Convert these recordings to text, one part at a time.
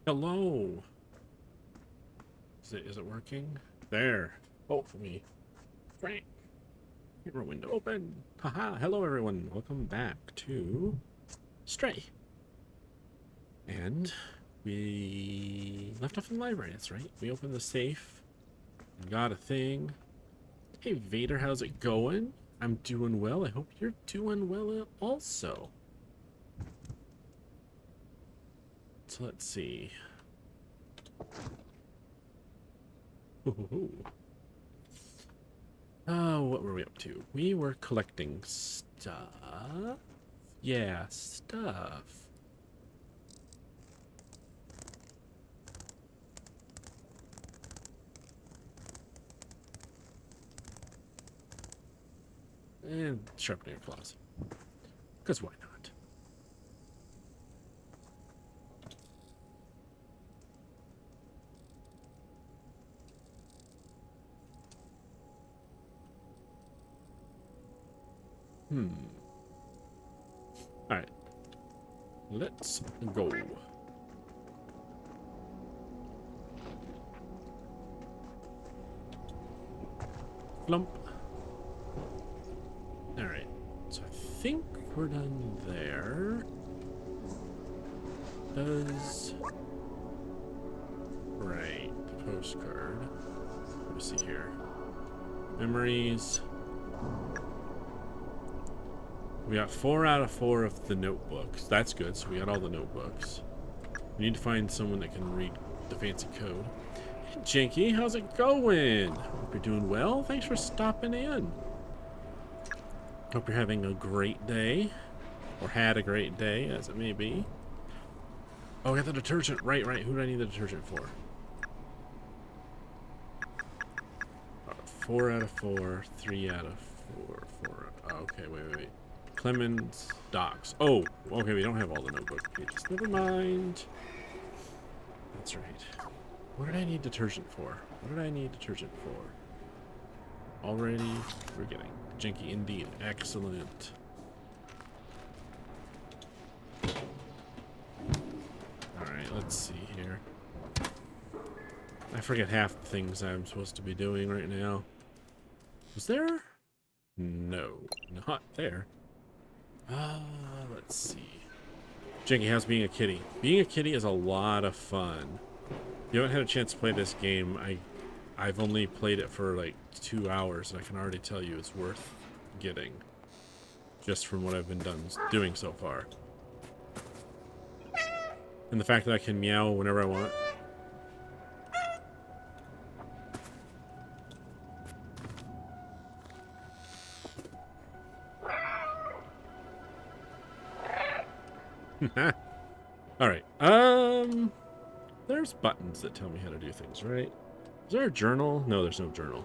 Hello. Is it working? There. Vote for me. Frank. Camera window open. Haha. Hello everyone. Welcome back to Stray. And we left off in the library, that's right. We opened the safe. Got a thing. Hey Vader, how's it going? I'm doing well. I hope you're doing well also. So let's see. Ooh. What were we up to? We were collecting stuff. Yeah, stuff. And sharpening your claws. Because why not? Alright. Let's go. Flump. Alright. So I think we're done there. Does... Right. The postcard. Let me see here. Memories. We got 4 out of 4 of the notebooks. That's good. So we got all the notebooks. We need to find someone that can read the fancy code. Hey, Janky, how's it going? Hope you're doing well. Thanks for stopping in. Hope you're having a great day. Or had a great day, as it may be. Oh, we got the detergent. Right. Who do I need the detergent for? 4 out of 4. 3 out of 4. 4. Oh, okay, wait. Clemens Docs. Oh, okay, we don't have all the notebook pages. Never mind. That's right. What did I need detergent for? Already forgetting. Janky indeed. Excellent. Alright, let's see here. I forget half the things I'm supposed to be doing right now. Was there? No, not there. Let's see. Janky, how's being a kitty? Being a kitty is a lot of fun. If you haven't had a chance to play this game, I've only played it for like 2 hours, and I can already tell you it's worth getting. Just from what I've been doing so far. And the fact that I can meow whenever I want. Alright, there's buttons that tell me how to do things, right? Is there a journal? No, there's no journal.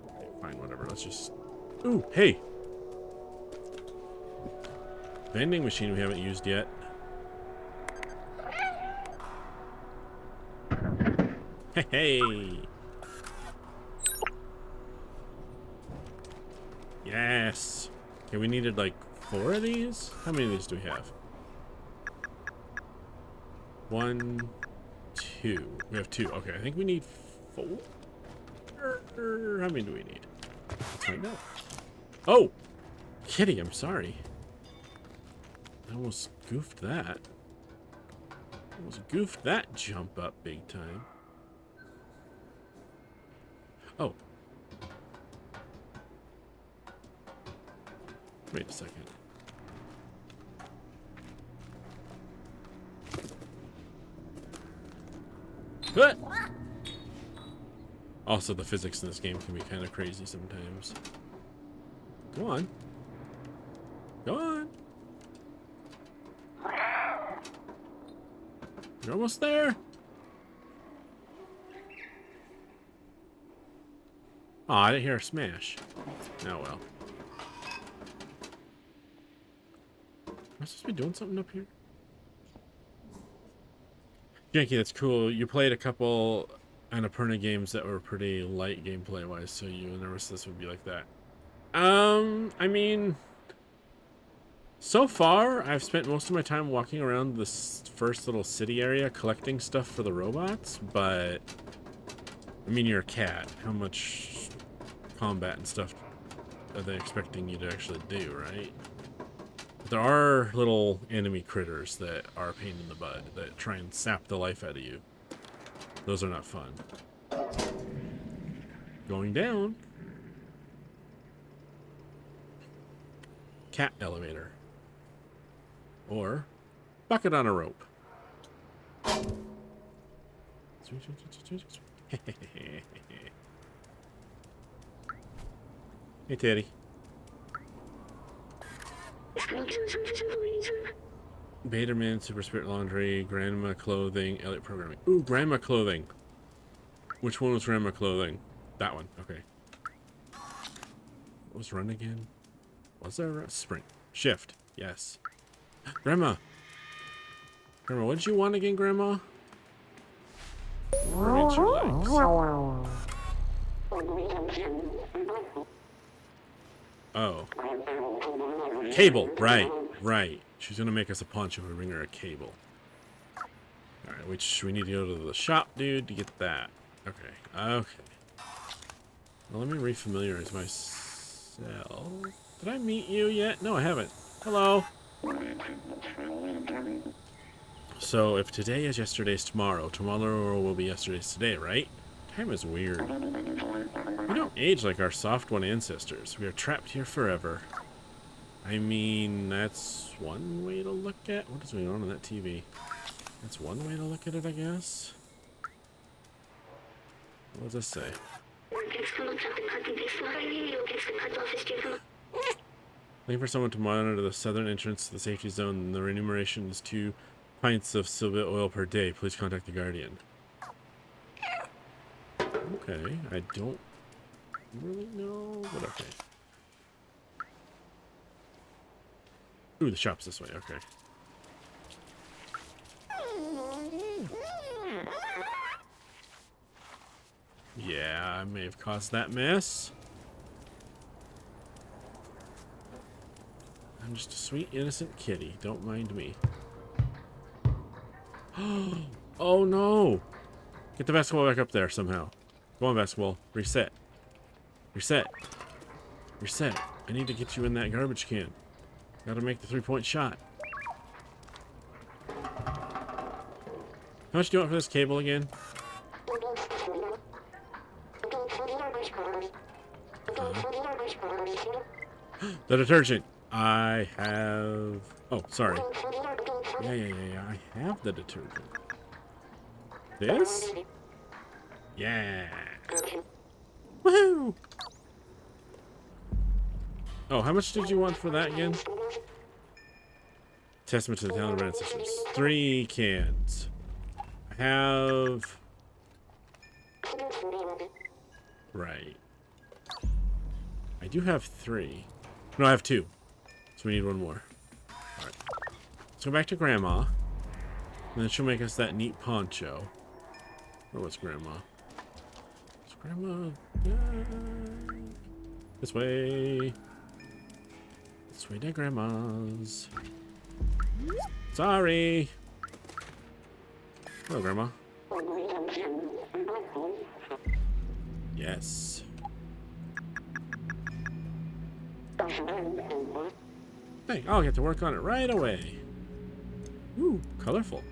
Okay, fine, whatever, let's just... Ooh, hey! Vending machine we haven't used yet. Hey! Yes! Okay, we needed like 4 of these? How many of these do we have? 1, 2. We have 2. Okay, I think we need 4. How many do we need? Let's find out. Oh! Kitty, I'm sorry. I almost goofed that. Almost goofed that jump up big time. Oh. Wait a second. What? Also, the physics in this game can be kind of crazy sometimes. Go on. Go on. You're almost there. Oh, I didn't hear a smash. Oh well. Am I supposed to be doing something up here? Janky, that's cool. You played a couple Annapurna games that were pretty light gameplay wise, so you were nervous this would be like that. I mean, So far, I've spent most of my time walking around this first little city area collecting stuff for the robots, but I mean, you're a cat. How much combat and stuff are they expecting you to actually do, right? But there are little enemy critters that are a pain in the butt that try and sap the life out of you. Those are not fun. Going down. Cat elevator. Or bucket on a rope. Hey, Teddy. Baderman, Super Spirit Laundry, Grandma Clothing, Elliot Programming. Ooh, Grandma Clothing. Which one was Grandma Clothing? That one. Okay. What was run again? Was there a sprint? Shift. Yes. Grandma. Grandma, what did you want again, Grandma? Against your legs. Oh. Cable. Right. Right. She's gonna make us a punch if we bring her a cable. Alright, which we need to go to the shop, dude, to get that. Okay. Okay. Well, let me refamiliarize myself. Did I meet you yet? No, I haven't. Hello. So, if today is yesterday's tomorrow, tomorrow will be yesterday's today, right? Time is weird. We don't age like our soft one ancestors. We are trapped here forever. I mean, that's one way to look at... What is going on that TV? That's one way to look at it, I guess. What does this say? Looking for someone to monitor the southern entrance to the safety zone. The remuneration is 2 pints of Silva oil per day. Please contact the Guardian. Okay, I don't really know, but okay. Ooh, the shop's this way, okay. Yeah, I may have caused that mess. I'm just a sweet, innocent kitty. Don't mind me. Oh, no! Get the basketball back up there somehow. Go on, basketball. Reset. Reset. Reset. I need to get you in that garbage can. Gotta make the 3-point shot. How much do you want for this cable again? The detergent. I have... Oh, sorry. Yeah. I have the detergent. This? Yeah. Woohoo! Oh, how much did you want for that again? Testament to the talent of our ancestors. 3 cans. I have... Right. I do have 3. No, I have 2. So we need 1 more. Alright. Let's go back to Grandma. And then she'll make us that neat poncho. Where was Grandma? Is Grandma... This way. This way to Grandma's. Sorry. Hello, Grandma. Yes. Hey, I'll get to work on it right away. Ooh, colorful.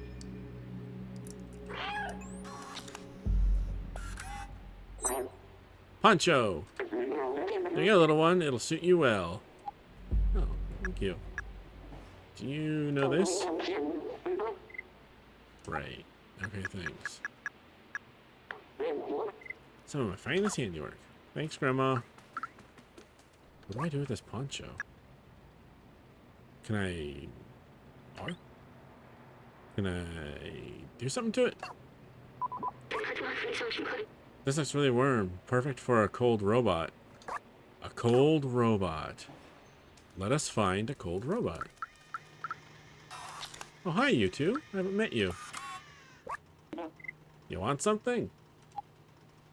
Poncho. There you go, little one. It'll suit you well. Oh, thank you. Do you know this? Right. Okay, thanks. Some of my finest handiwork. Thanks, Grandma. What do I do with this poncho? Can I... Or? Can I do something to it? This looks really warm. Perfect for a cold robot. A cold robot. Let us find a cold robot. Oh, hi, you two. I haven't met you. You want something?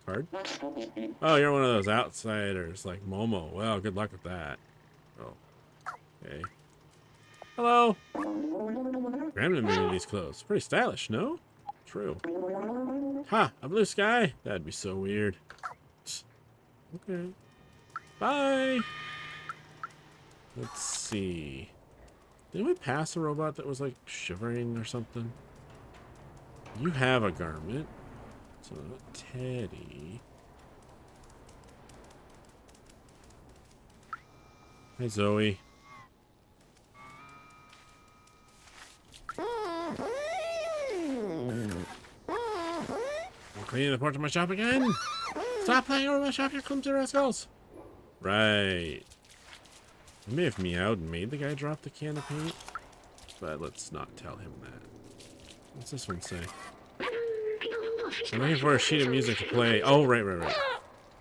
Card? Oh, you're one of those outsiders like Momo. Well, good luck with that. Oh. Okay. Hello. Gremlin made me these clothes. Pretty stylish, no? True. Ha! A blue sky? That'd be so weird. Okay. Bye! Let's see. Did we pass a robot that was like shivering or something? You have a garment. So, Teddy. Hi, Zoe. Cleaning the porch of my shop again? Stop playing over my shop, you clumsy rascals! Right. I may have meowed and made the guy drop the can of paint, but let's not tell him that. What's this one say? I'm looking for a sheet of music to play. Oh, right.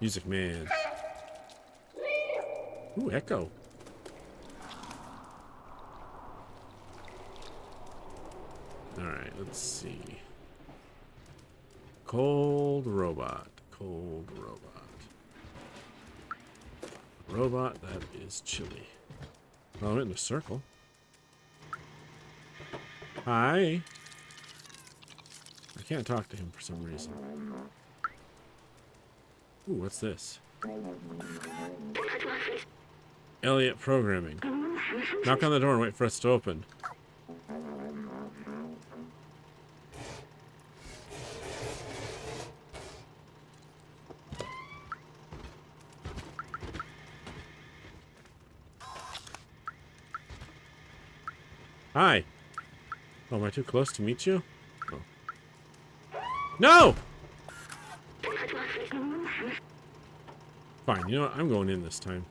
Music Man. Ooh, Echo. Alright, let's see. Cold robot. Cold robot. Robot that is chilly. Oh, I'm in a circle. Hi. I can't talk to him for some reason. Ooh, what's this? Elliot programming. Knock on the door and wait for us to open. Hi. Oh, am I too close to meet you? Oh. No! Fine, you know what? I'm going in this time.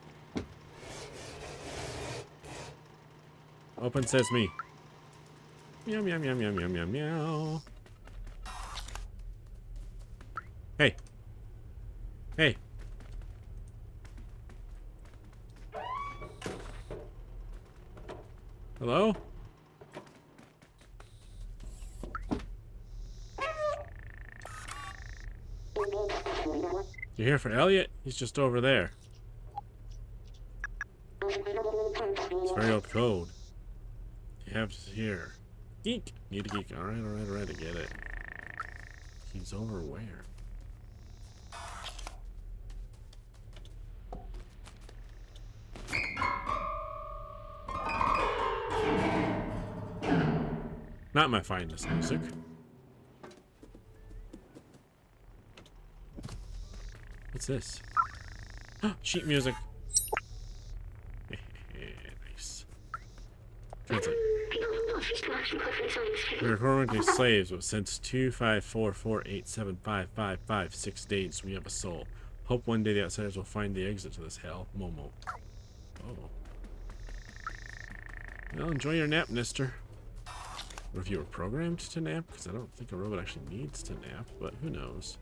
Open sesame. Meow, meow, meow, meow, meow, meow, meow. Hey. Hey. Hello? You're here for Elliot? He's just over there. It's very old code. You have to hear. Geek! Need a geek. Alright, I get it. He's over where? Not my finest music. What's this? Sheet music. Nice. Translate. We are currently slaves, but since 2544875555 6 days, we have a soul. Hope one day the outsiders will find the exit to this hell. Momo. Oh. Well, enjoy your nap, Mister. What if you were programmed to nap? Because I don't think a robot actually needs to nap, but who knows?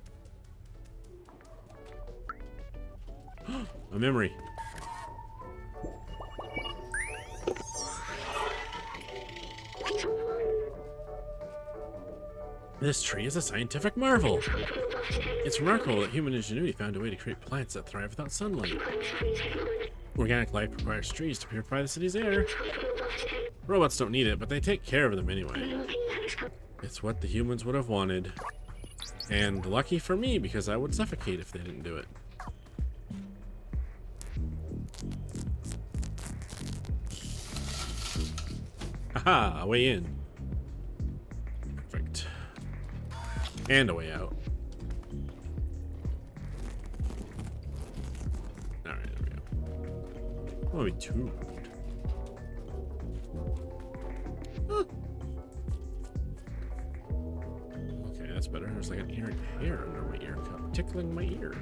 A memory. This tree is a scientific marvel. It's remarkable that human ingenuity found a way to create plants that thrive without sunlight. Organic life requires trees to purify the city's air. Robots don't need it, but they take care of them anyway. It's what the humans would have wanted. And lucky for me, because I would suffocate if they didn't do it. Haha, a way in. Perfect. And a way out. Alright, there we go. I want to be tuned. Huh. Okay, that's better. There's like an errant hair under my ear cup, tickling my ear.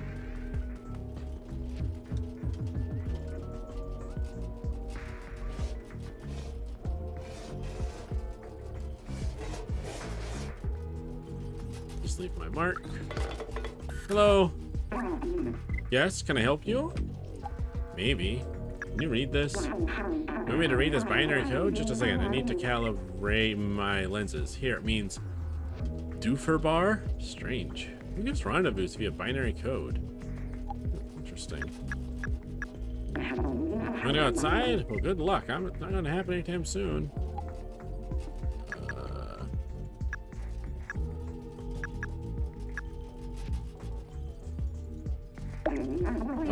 Just leave my mark. Hello. Yes, can I help you? Maybe. Can you read this? You want me to read this binary code? Just a second. I need to calibrate my lenses. Here, it means doofer bar? Strange. Who gives rendezvous via binary code? Interesting. Wanna go outside? Well, good luck. It's not gonna happen anytime soon.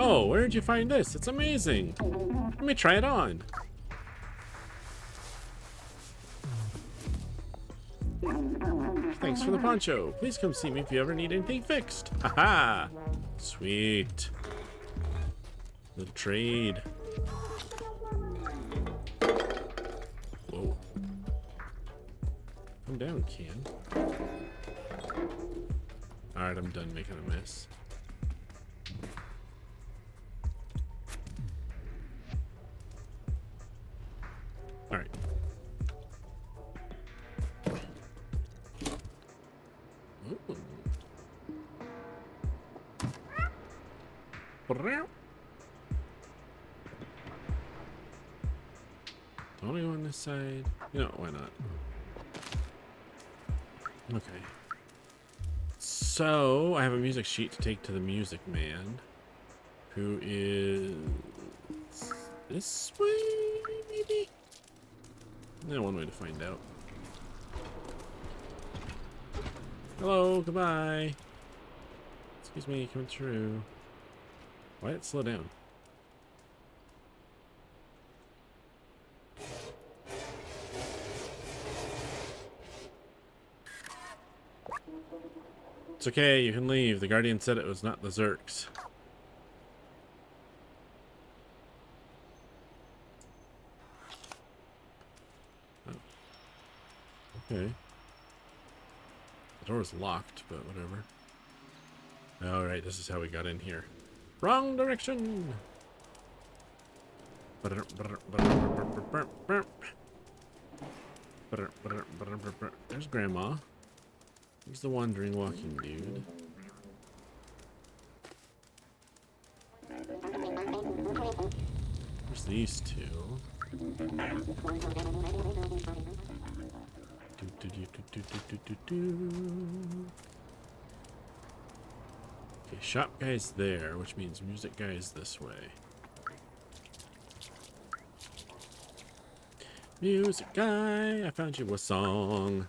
Oh, where did you find this? It's amazing. Let me try it on. Thanks for the poncho. Please come see me if you ever need anything fixed. Haha. Sweet. Little trade. Whoa. Come down, Ken. Alright, I'm done making a mess. Alright. Ooh. Don't I go on this side? You know, why not? Okay. So, I have a music sheet to take to the Music Man, who is this way, maybe? No, one way to find out. Hello, goodbye. Excuse me, coming through. Why did it slow down? It's okay, you can leave. The Guardian said it was not the Zurks. Oh. Okay. The door is locked, but whatever. Alright, this is how we got in here. Wrong direction! There's Grandma. He's the wandering walking dude. There's these two. Okay, shop guy's there, which means music guy's this way. Music guy, I found you a song.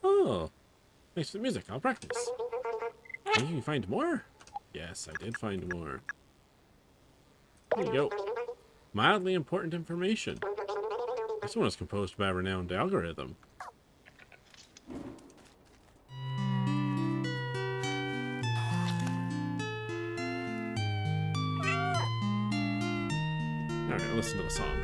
Oh, thanks for the music. I'll practice. Think you can find more? Yes, I did find more. There you go. Mildly important information. This one was composed by a renowned algorithm. Alright, listen to the song.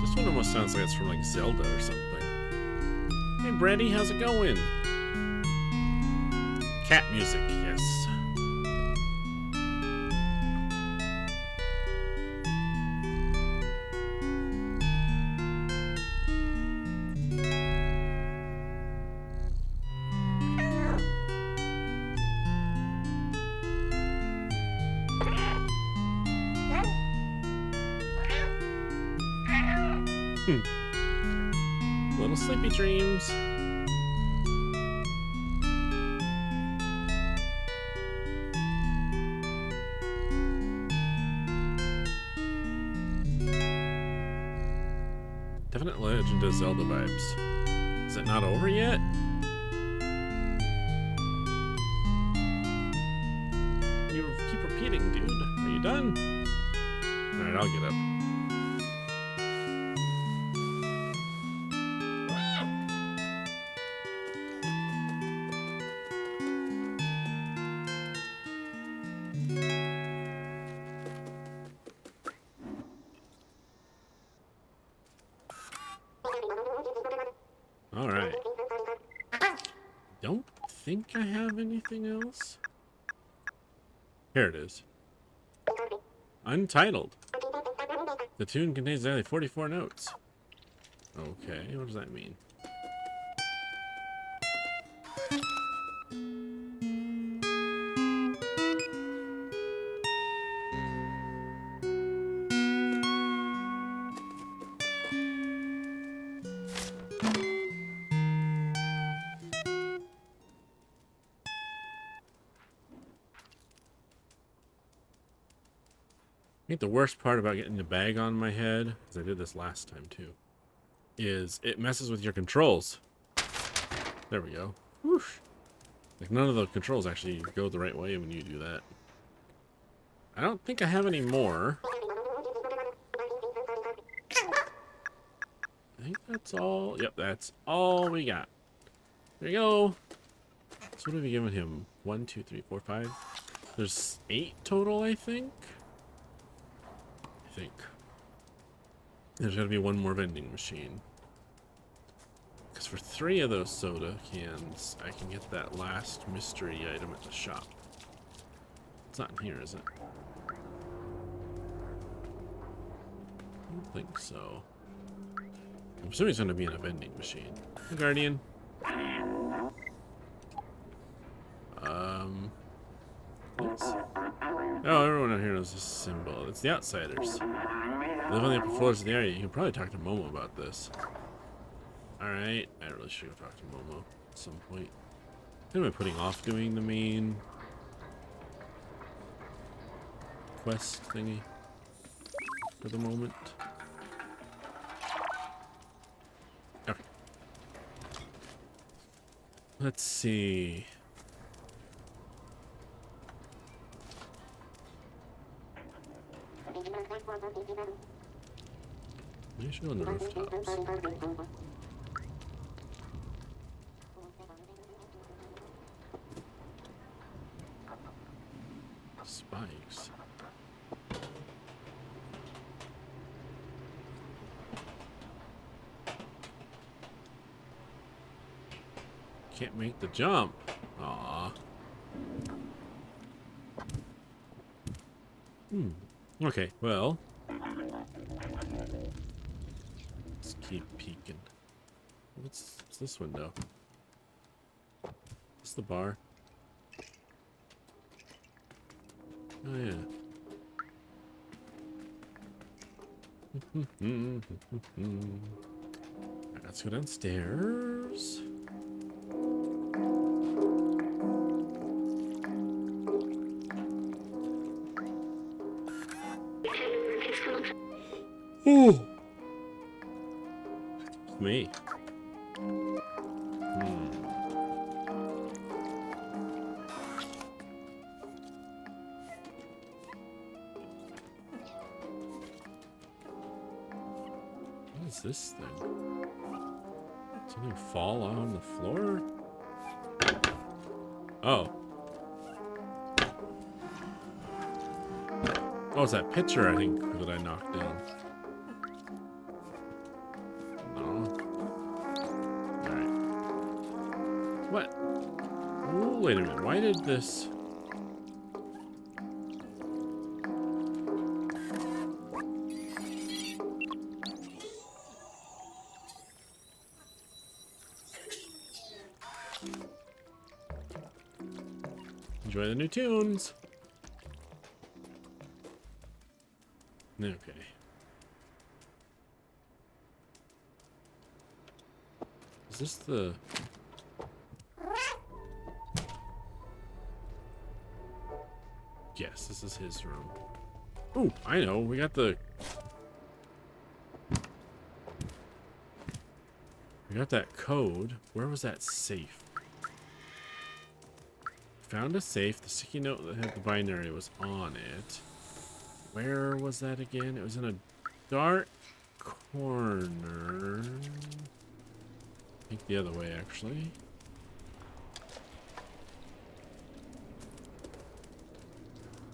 This one almost sounds like it's from like Zelda or something. Hey Brady, how's it going? Cat music, yes. Little sleepy dreams. Definite Legend of Zelda vibes. Is it not over yet? You keep repeating, dude. Are you done? Alright, I'll get up. Alright. Don't think I have anything else. Here it is. Untitled. The tune contains only 44 notes. Okay, what does that mean? I think the worst part about getting the bag on my head, because I did this last time too, is it messes with your controls. There we go. Whoosh. Like none of the controls actually go the right way when you do that. I don't think I have any more. I think that's all. Yep, that's all we got. There you go. So what have we given him? 1, 2, 3, 4, 5. There's 8 total, I think. There's got to be one more vending machine. Because for 3 of those soda cans, I can get that last mystery item at the shop. It's not in here, is it? I don't think so. I'm assuming it's going to be in a vending machine. Hey, Guardian. Yes. Oh, everyone out here knows this symbol. It's the Outsiders. They live on the upper floors of the area. You can probably talk to Momo about this. Alright, I really should go talk to Momo at some point. I think I'm putting off doing the main quest thingy for the moment. Okay. Let's see. Maybe I should go on the rooftops. Spikes. Can't make the jump. Aww. Okay, well. Let's keep peeking. What's this window? Is this the bar? Oh, yeah. Alright, let's go downstairs. Ooh. Me. What is this thing? Something fall on the floor? Oh. Oh, it's that pitcher, I think, that I knocked down. No. Alright. What? Ooh, wait a minute. Why did this... Enjoy the new tunes. Okay. Is this the... Yes, this is his room. Ooh, I know. We got the... We got that code. Where was that safe? Found a safe. The sticky note that had the binary was on it. Where was that again? It was in a dark corner. I think the other way, actually.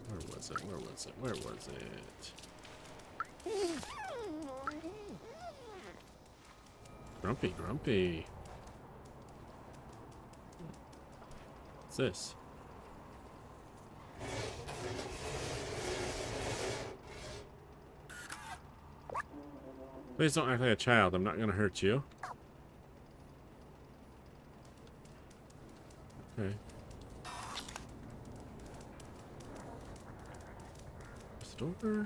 Where was it? Where was it? Where was it? Grumpy, grumpy. What's this? Please don't act like a child. I'm not gonna hurt you. Okay. Is it over?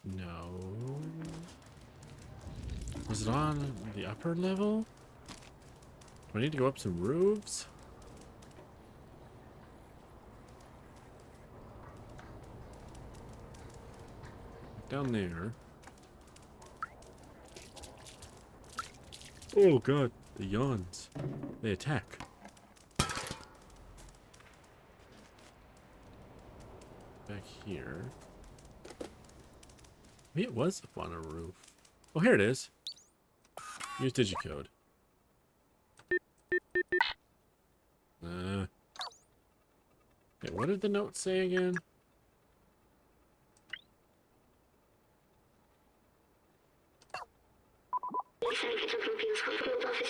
No. Was it on the upper level? Do I need to go up some roofs? down there. Oh god, the yawns. They attack. Back here. Maybe it was up on a roof. Oh, here it is. Use digicode. Okay, what did the note say again?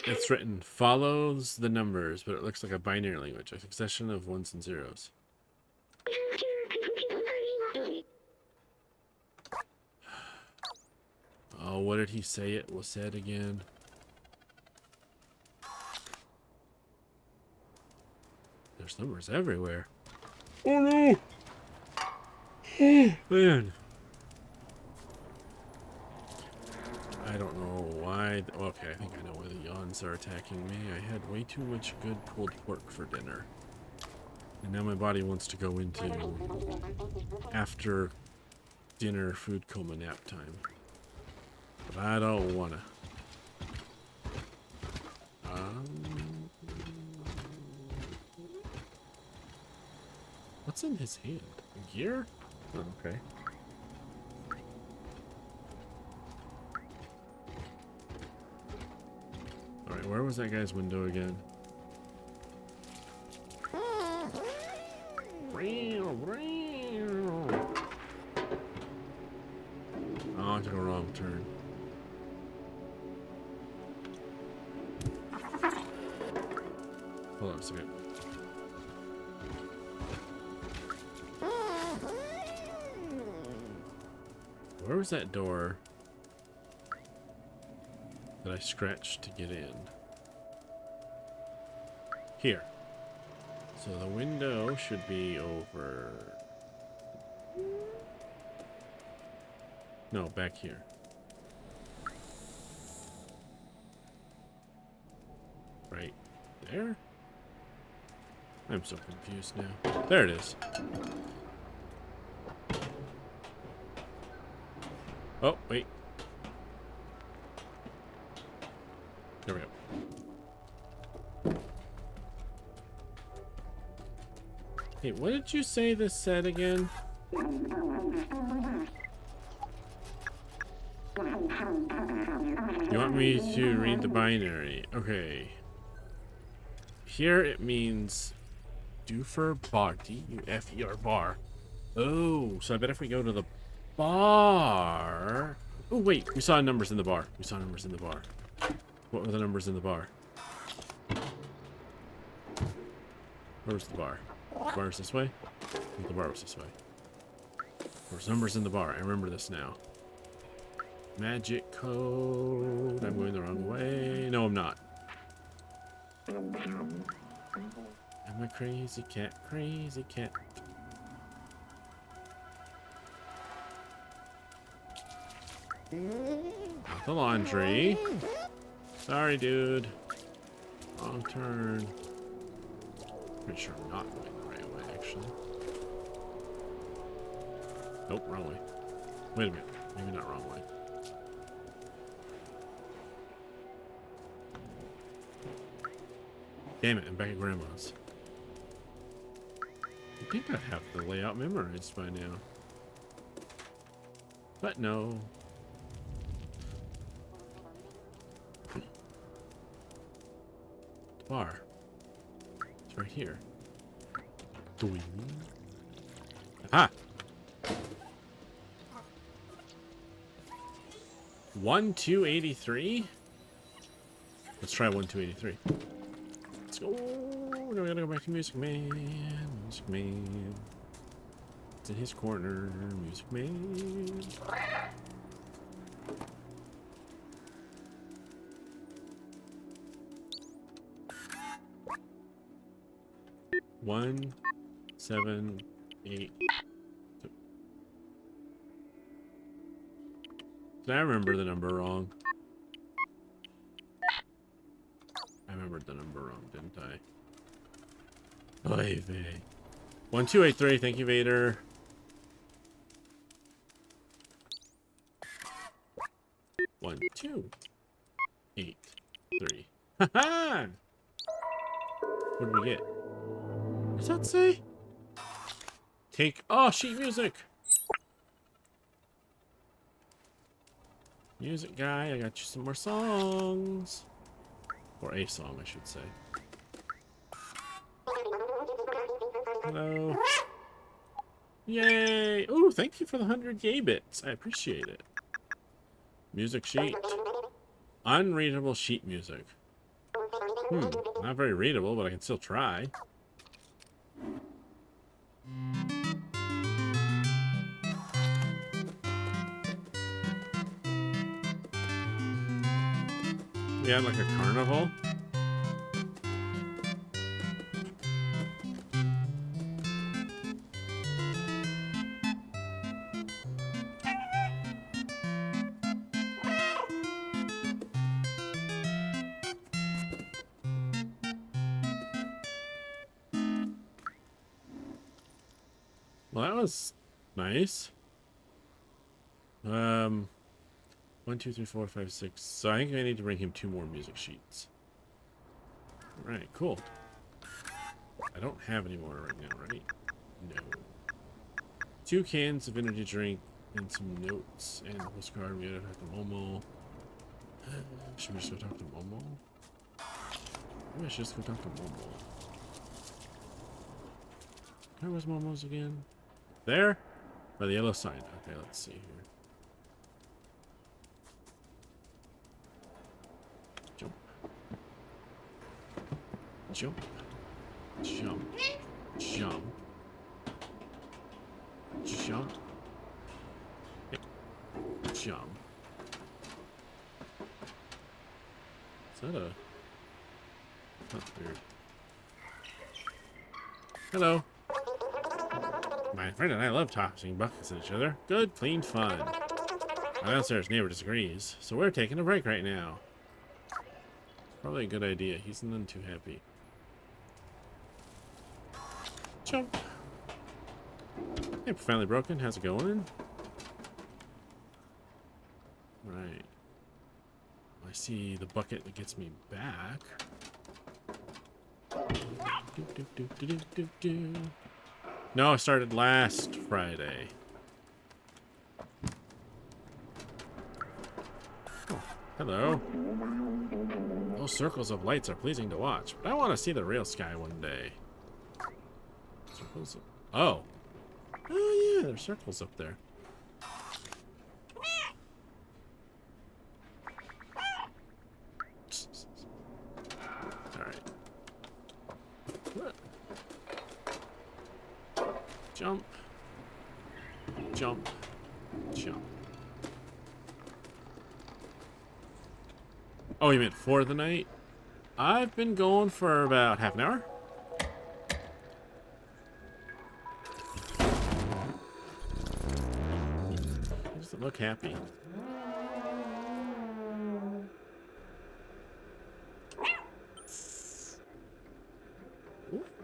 It's written, follows the numbers, but it looks like a binary language, a succession of ones and zeros. Oh, what did he say it was said again? There's numbers everywhere. Oh no! Oh, man. I don't know why. Okay, I think I know why the yawns are attacking me. I had way too much good pulled pork for dinner. And now my body wants to go into after dinner food coma nap time. But I don't wanna. What's in his hand? A gear? Oh, okay. Alright, where was that guy's window again? Oh, I took a wrong turn. Hold on a second. Where was that door that I scratched to get in? Here. So the window should be over. No, back here. Right there? I'm so confused now. There it is. Oh, wait. There we go. Hey, what did you say this said again? You want me to read the binary? Okay. Here it means Dufer bar. D-U-F-E-R bar. Oh, so I bet if we go to the bar. Oh, wait. We saw numbers in the bar. We saw numbers in the bar. What were the numbers in the bar? Where was the bar? The bar was this way? I think the bar was this way. There's numbers in the bar. I remember this now. Magic code. I'm going the wrong way. No, I'm not. I'm a crazy cat. Crazy cat. Not the laundry. Sorry, dude. Wrong turn. Pretty sure I'm not going the right way, actually. Nope, wrong way. Wait a minute. Maybe not wrong way. Damn it, I'm back at Grandma's. I think I have the layout memorized by now. But no. The bar. It's right here. Doing. Ah! 1283? Let's try 1283. Let's go. Now we gotta go back to Music Man. Music Man. It's in his corner. Music Man. One, 7, 8. Did I remember the number wrong? I remembered the number wrong, didn't I? Oy vey. 1283, thank you, Vader. 1, 2, 8, 3. Ha-ha! What did we get? What does that say? Take... Oh, sheet music! Music guy, I got you some more songs. Or a song, I should say. Hello. Yay! Ooh, thank you for the 100 yay bits. I appreciate it. Music sheet. Unreadable sheet music. Not very readable, but I can still try. We had like a carnival. Well, that was nice. 1, 2, 3, 4, 5, 6. So I think I need to bring him 2 more music sheets. Alright, cool. I don't have any more right now, right? No. 2 cans of energy drink and some notes and a postcard. We gotta talk to Momo. Should we just go talk to Momo? Maybe I should just go talk to Momo. Where was Momo's again? There? By the yellow sign. Okay, let's see here. Jump. Jump. Jump. Jump. Jump. Yep. Jump. Is that a... That's weird. Hello. My friend and I love tossing buckets at each other. Good, clean fun. My downstairs neighbor disagrees, so we're taking a break right now. Probably a good idea. He's none too happy. Jump. Hey, profoundly broken. How's it going? Right. I see the bucket that gets me back. No, I started last Friday. Oh, hello. Those circles of lights are pleasing to watch, but I want to see the real sky one day. Circles of... Oh. Oh, yeah, there's circles up there. Alright. Jump. Jump. Jump. Oh, you meant for the night? I've been going for about half an hour. He doesn't look happy.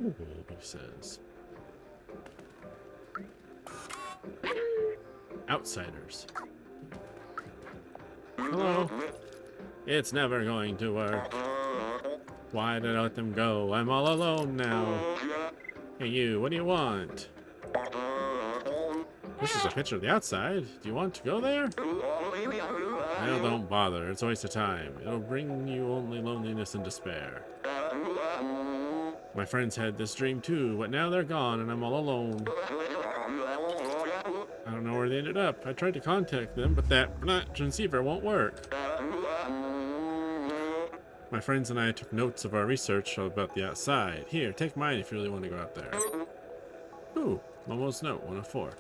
Ooh, he says. Outsiders. Hello. It's never going to work. Why did I let them go? I'm all alone now. Hey you, what do you want? This is a picture of the outside. Do you want to go there? Well, don't bother. It's a waste of time. It'll bring you only loneliness and despair. My friends had this dream too, but now they're gone and I'm all alone. I don't know where they ended up. I tried to contact them, but that transceiver won't work. My friends and I took notes of our research about the outside. Here, take mine if you really want to go out there. Ooh, Momo's note, 104.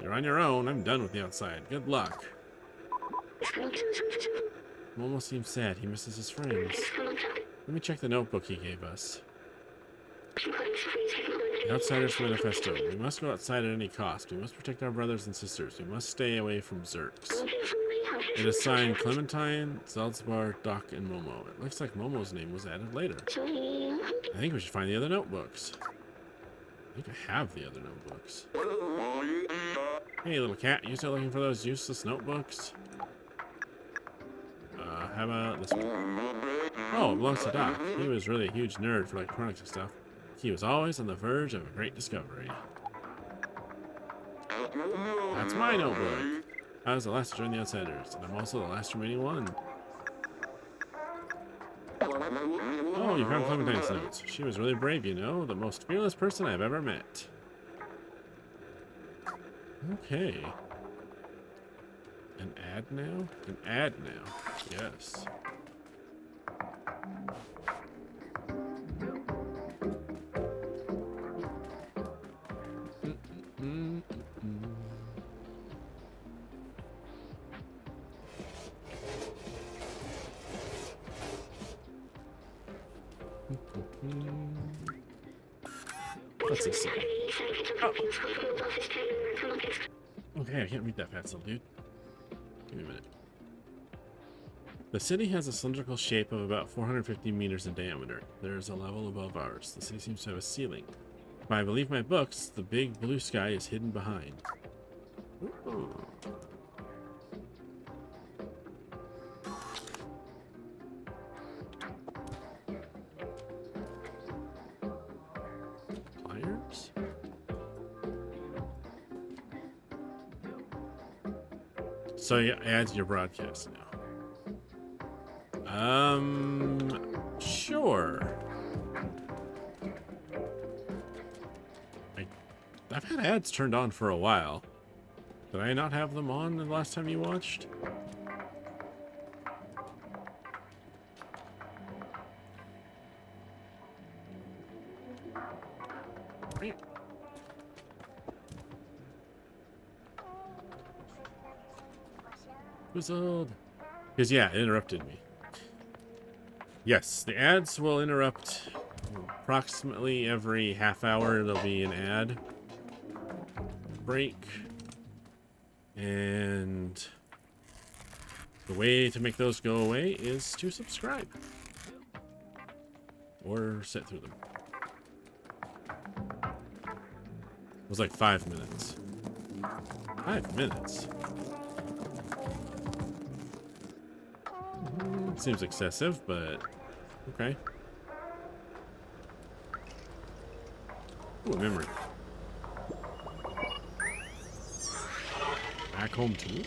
You're on your own. I'm done with the outside. Good luck. Momo seems sad. He misses his friends. Let me check the notebook he gave us. The Outsider's Manifesto. We must go outside at any cost. We must protect our brothers and sisters. We must stay away from Zerks. It is signed Clementine, Zalzbar, Doc, and Momo. It looks like Momo's name was added later. I think we should find the other notebooks. I think I have the other notebooks. Hey, little cat, you still looking for those useless notebooks? how about this one? Oh, it belongs to Doc. He was really a huge nerd for electronics and stuff. He was always on the verge of a great discovery. That's my notebook. I was the last to join the Outsiders, and I'm also the last remaining one. Oh, you found Clementine's notes. She was really brave, you know, the most fearless person I've ever met. Okay. An ad now? An ad now. Yes. What's this? Oh. Okay, I can't read that fast, little dude. Give me a minute. The city has a cylindrical shape of about 450 meters in diameter. There is a level above ours. The city seems to have a ceiling. If I believe my books, the big blue sky is hidden behind. Ooh. Pliers? So yeah, add to your broadcast now. Sure. I've had ads turned on for a while. Did I not have them on the last time you watched? Whistled. Because yeah, it interrupted me. Yes, the ads will interrupt approximately every half hour. There'll be an ad break. And the way to make those go away is to subscribe. Or sit through them. It was like 5 minutes. 5 minutes? Seems excessive, but okay. Ooh, a memory. Back Home 2?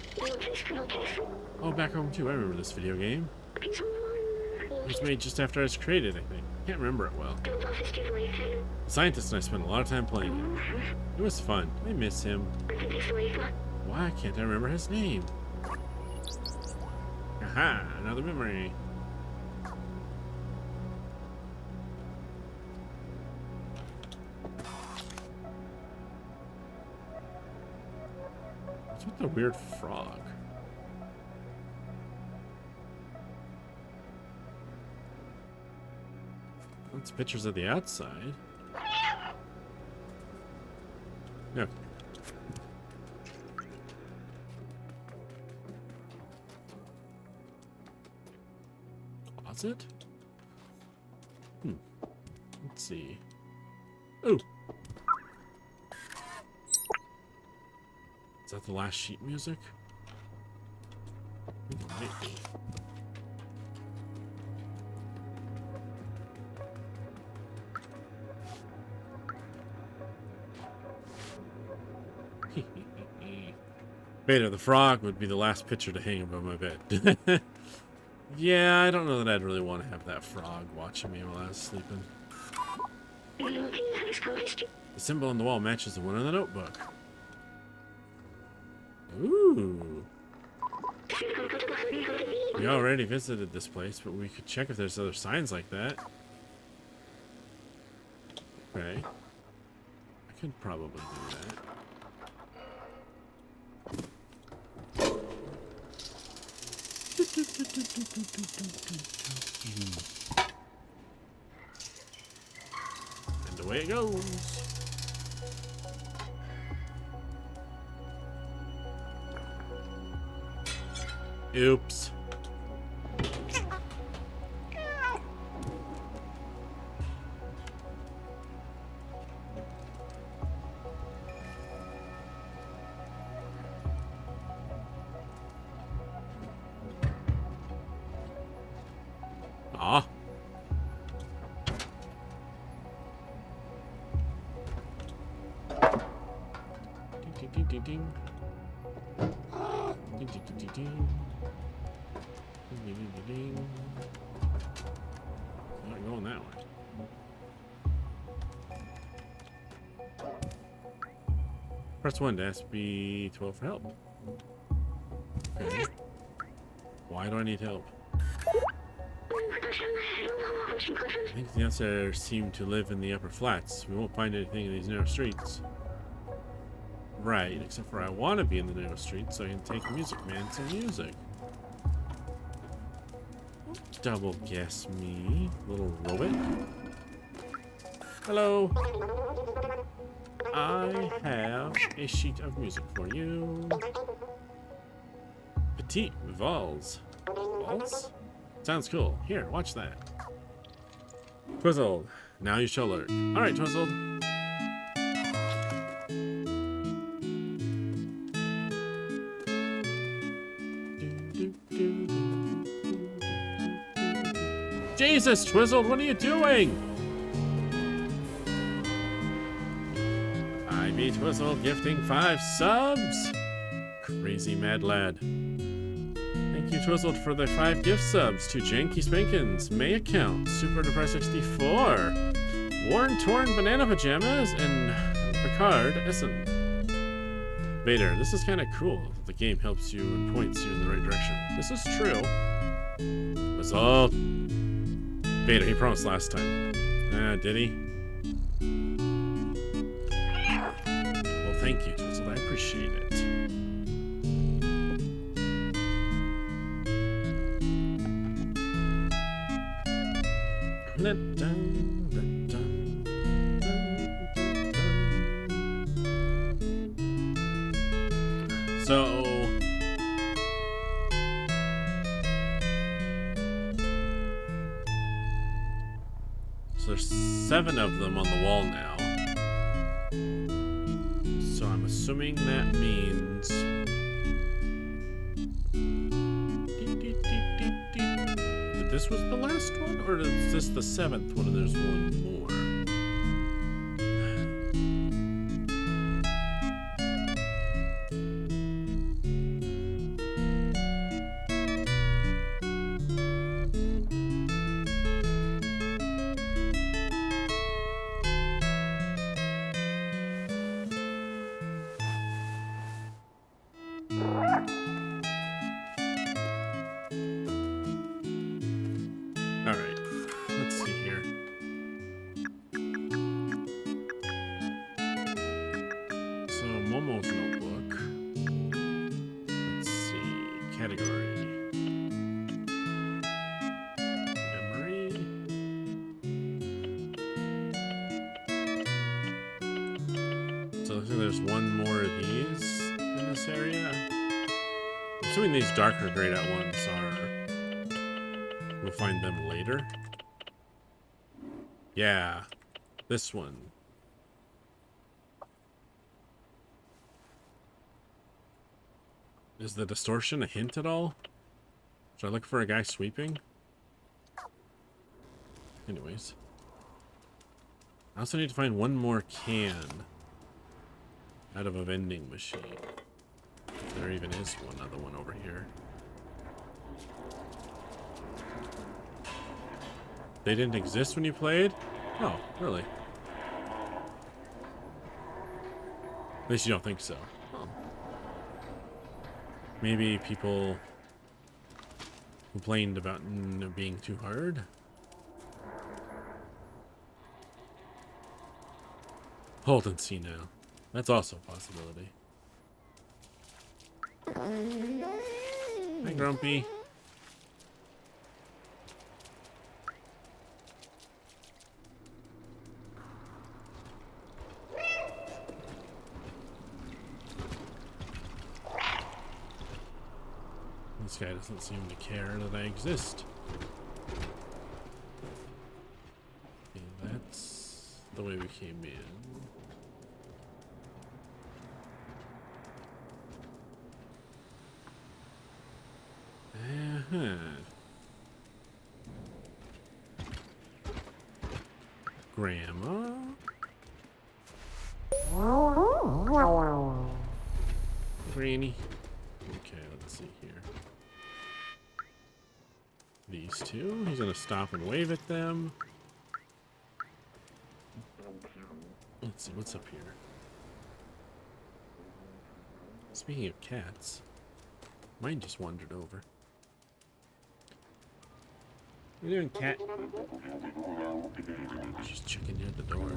Oh, Back Home 2. I remember this video game. It was made just after I was created, I think. Can't remember it well. The scientist and I spent a lot of time playing it. It was fun. I miss him. Why can't I remember his name? Aha! Another memory. What's with the weird frog? That's pictures of the outside. No. Closet? Let's see. Oh! Is that the last sheet music? I think it might be. Beta the frog would be the last picture to hang above my bed. Yeah, I don't know that I'd really want to have that frog watching me while I was sleeping. The symbol on the wall matches the one on the notebook. Ooh. We already visited this place, but we could check if there's other signs like that. Okay. I could probably do that. And away it goes. Oops. Ah. Ding, ding, ding, ding, ding. Ding, ding, ding, ding, ding. Ding, ding, ding, ding, ding. Not going that way. Press 1 to ask B12 for help. Okay. Why do I need help? I think the outsiders seem to live in the upper flats. We won't find anything in these narrow streets. Right, except for I want to be in the narrow streets so I can take Music Man some music. Double guess me, little robot. Hello. I have a sheet of music for you. Petite Vals. Vals? Sounds cool. Here, watch that. Twizzled. Now you shall learn. Alright, Twizzled. Jesus, Twizzled, what are you doing? I be Twizzled gifting 5 subs. Crazy mad lad. Thank you, Twizzled, for the 5 gift subs to Janky Spankins, May Account, Super Depressed 64, Worn Torn Banana Pajamas, and Picard Essen. Vader, this is kind of cool. The game helps you and points you in the right direction. This is true. Twizzled. Vader, he promised last time. Did he? Well, thank you, Twizzled. I appreciate it. So there's 7 of them on the wall now. So I'm assuming that means that this was the last one, or is this the 7th one and there's one more? Alright, let's see here. So, Momo's notebook. Let's see. Category. Memory. So, looks like there's one more of these in this area. I'm assuming these darker grayed out ones are. We'll find them later. Yeah, this one. Is the distortion a hint at all? Should I look for a guy sweeping? Anyways. I also need to find one more can out of a vending machine. If there even is one other one over here. They didn't exist when you played? Oh, really? At least you don't think so. Oh. Maybe people complained about being too hard? Hold and see now. That's also a possibility. Hi, Grumpy. This guy doesn't seem to care that I exist. Okay, that's the way we came in. Grandma. Granny. Okay, let's see here. These two. He's gonna stop and wave at them. Let's see, what's up here? Speaking of cats, mine just wandered over. What are you doing, cat? She's checking you at the door.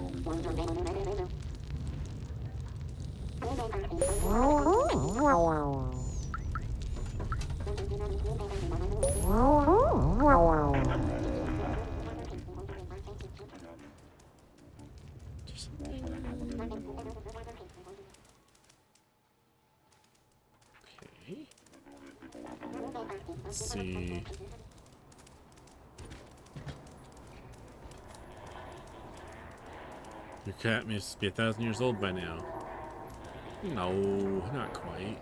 Okay. Let's see. Your cat must be 1,000 years old by now. No, not quite.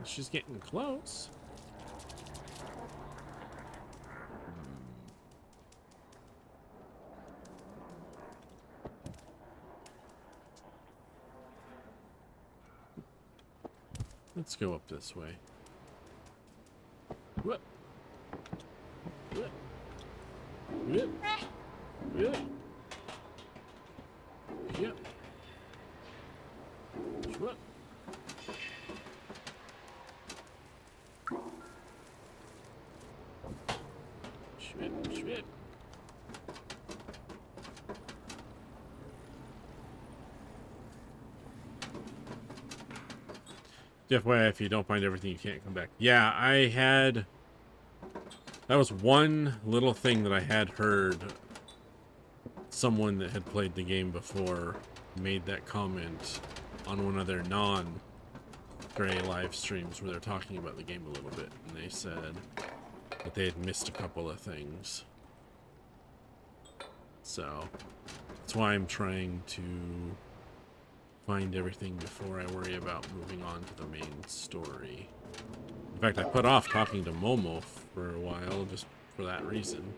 She's getting close. Let's go up this way. Whoop. Whoop. Whoop. Whoop. Yep. Whoop. Schwip, schwip. FYI, if you don't find everything, you can't come back. Yeah, I had... That was one little thing that I had heard. Someone that had played the game before made that comment on one of their non-Stray live streams where they're talking about the game a little bit. And they said that they had missed a couple of things. So, that's why I'm trying to find everything before I worry about moving on to the main story. In fact, I put off talking to Momo for a while just for that reason.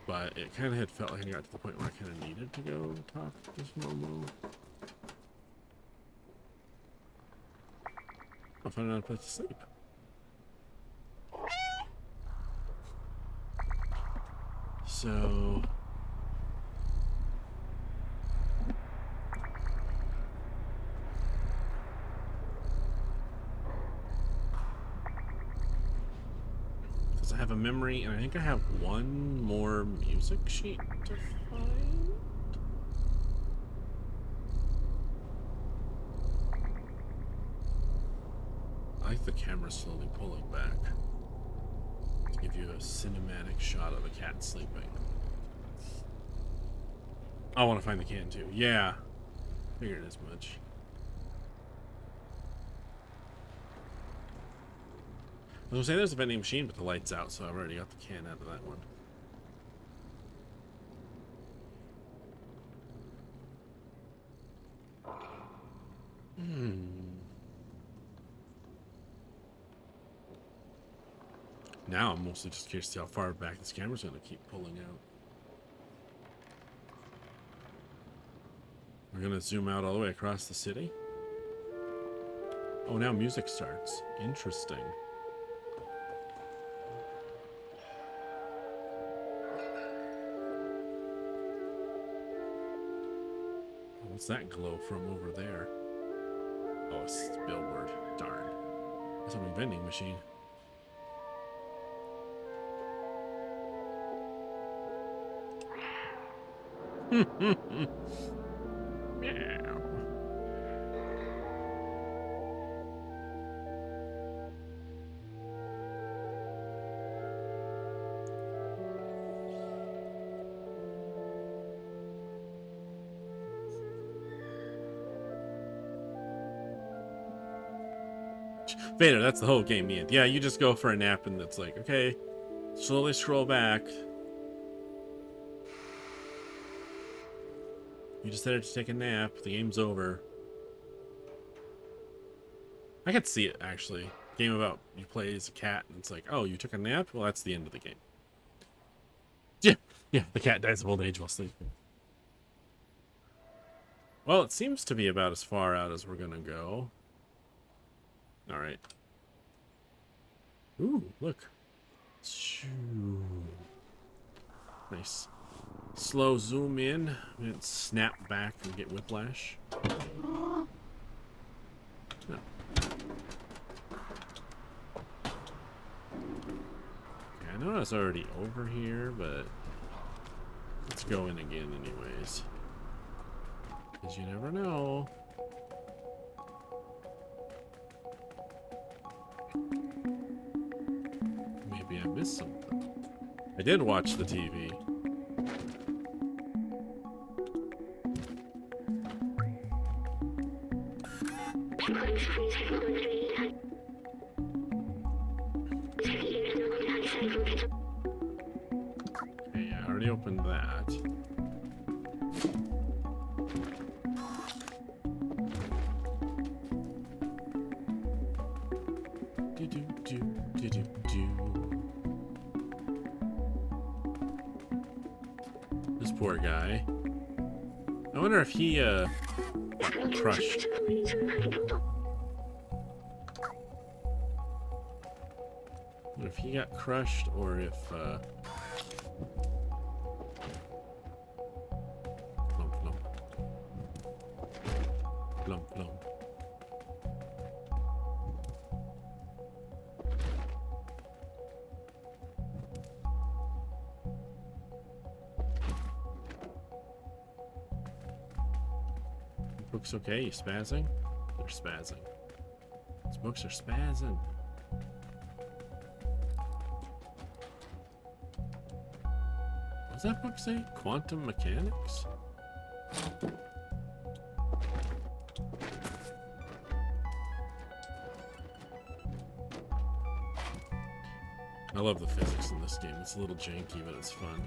But it kind of had felt like I got to the point where I kind of needed to go talk to Momo. I'll find another place to sleep. So... I have a memory, and I think I have one more music sheet to find. I like the camera slowly pulling back to give you a cinematic shot of a cat sleeping. I want to find the can too. Yeah, figured as much. I was gonna say there's a vending machine, but the light's out, so I've already got the can out of that one. Now I'm mostly just curious to see how far back this camera's gonna keep pulling out. We're gonna zoom out all the way across the city. Oh, now music starts. Interesting. What's that glow from over there? Oh, it's the billboard. Darn. That's a vending machine. Meow. Vader, that's the whole game, Ian. Yeah, you just go for a nap and it's like, okay, slowly scroll back. You decided to take a nap. The game's over. I could see it, actually. game about you play as a cat, and it's like, oh, you took a nap? Well, that's the end of the game. Yeah, yeah, the cat dies of old age while sleeping. Well, it seems to be about as far out as we're gonna go. All right. Ooh, look. Shoo. Nice. Slow zoom in, and snap back and get whiplash. Oh. Okay, I know I was already over here, but let's go in again anyways. Because you never know. Maybe I missed something. I did watch the TV. Okay, I already opened that. This poor guy. I wonder if he crushed. What if he got crushed, or if plump plump plump plump. Books okay? You spazzing? They're spazzing. These books are spazzing. What's that book say? Quantum mechanics? I love the physics in this game. It's a little janky, but it's fun.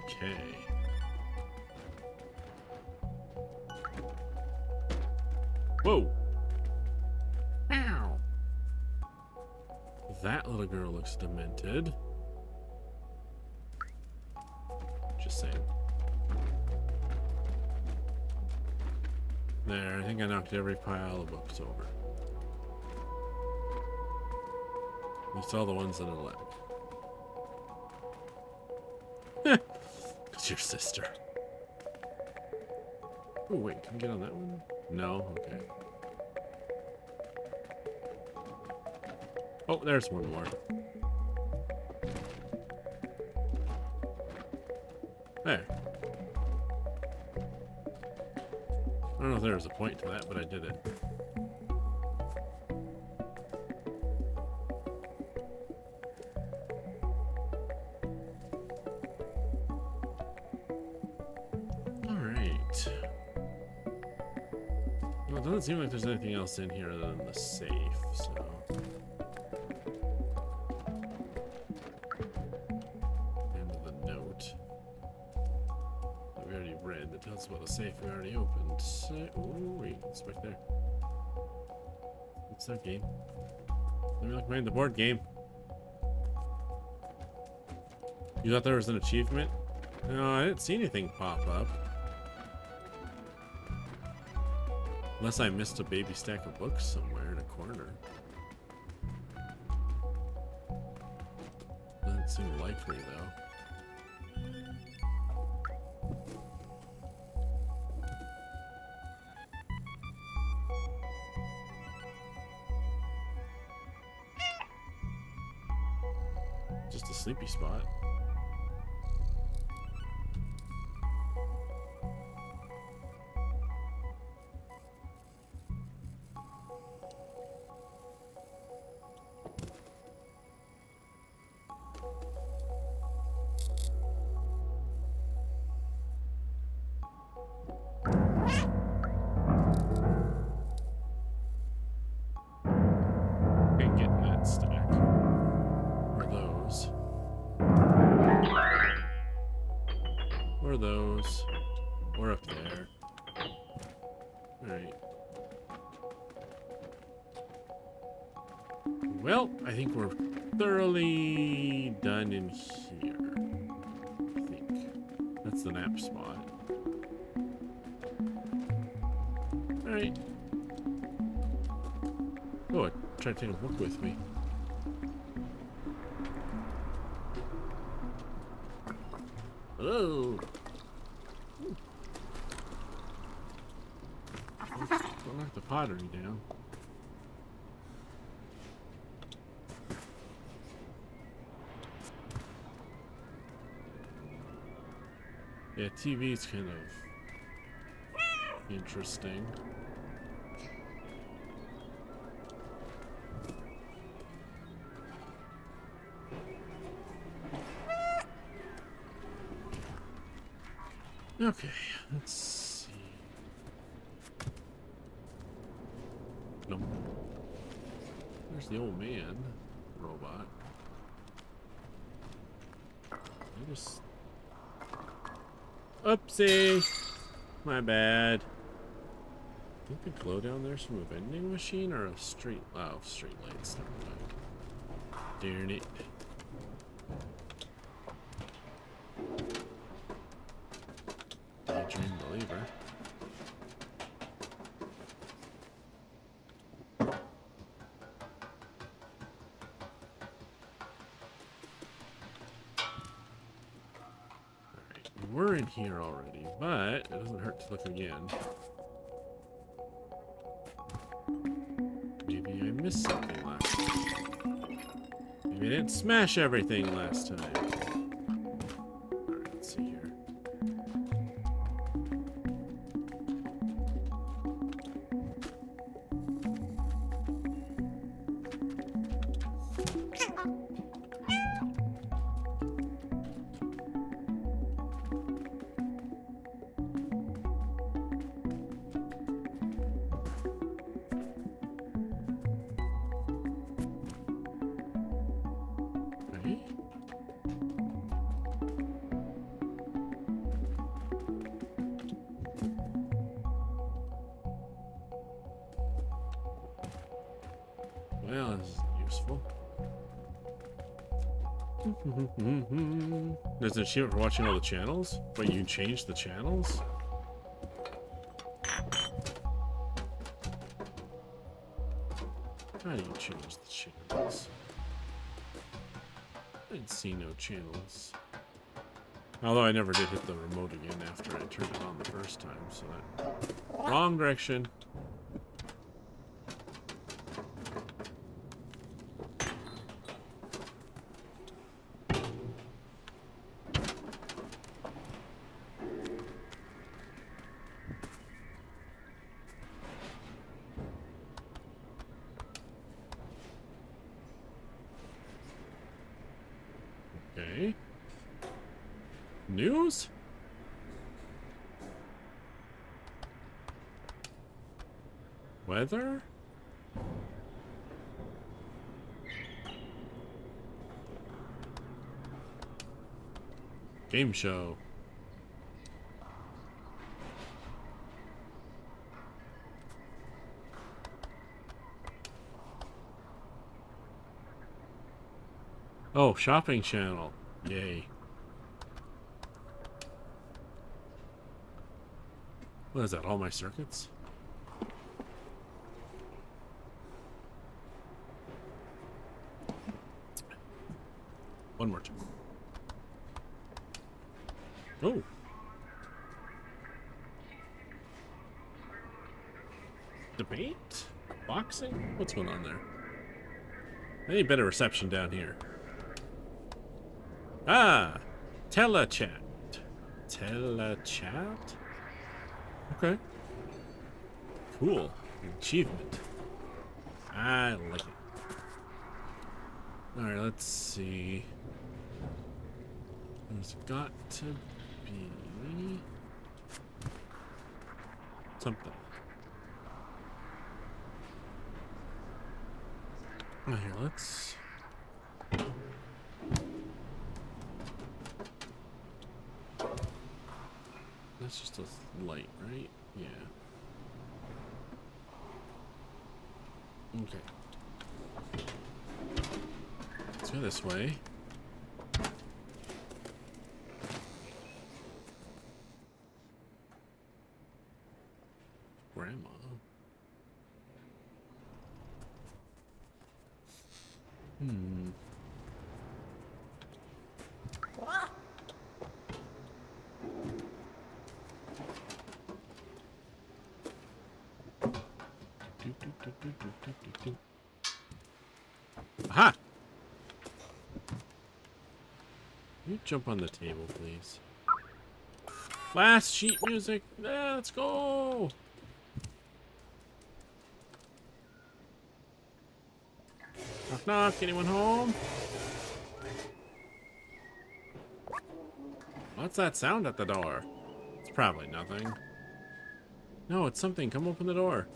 Okay. Whoa! Ow! That little girl looks demented. Just saying. There, I think I knocked every pile of books over. At least all the ones that are left. It's your sister. Oh, wait, can we get on that one? No? Okay. Oh, there's one more. There. I don't know if there was a point to that, but I did it. Alright. Well, it doesn't seem like there's anything else in here other than the safe, so... And the note that we already read that tells us about the safe we already opened. Oh, wait, what's back there? What's that game? Let me look behind the board game. You thought there was an achievement? No, I didn't see anything pop up. Unless I missed a baby stack of books somewhere in a corner. Doesn't seem likely, though. Just a sleepy spot. of those. Or up there. Alright. Well, I think we're thoroughly done in here. I think. That's the nap spot. Alright. Oh, I tried to take a book with me. Hello. Don't knock the pottery down. Yeah, TV's kind of interesting. Okay, let's see. No. There's the old man robot. I just... Oopsie! My bad. I think the glow down there's from a vending machine or a street... Oh, street lights. Never mind. Darn it. Daydream believer. We're in here already, but it doesn't hurt to look again. Maybe I missed something last time. Maybe I didn't smash everything last time. Alright, let's see here. Well, this is useful. There's an achievement for watching all the channels? Wait, you can change the channels? How do you change the channels? I didn't see no channels. Although I never did hit the remote again after I turned it on the first time, so that... Wrong direction. Okay. News? Weather? Game show. Oh, shopping channel. Yay. What is that, all my circuits? One more time. Oh. Debate? Boxing? What's going on there? I need better reception down here. Ah! Telechat. Telechat? Okay. Cool. Achievement. I like it. Alright, let's see. There's got to be something. Oh, here, let's... That's just a light, right? Yeah. Okay. Let's go this way. Grandma. Hmm. Aha! Can you jump on the table, please? Last sheet music. Let's go. Knock knock. Anyone home? What's that sound at the door? It's probably nothing. No, it's something. Come open the door.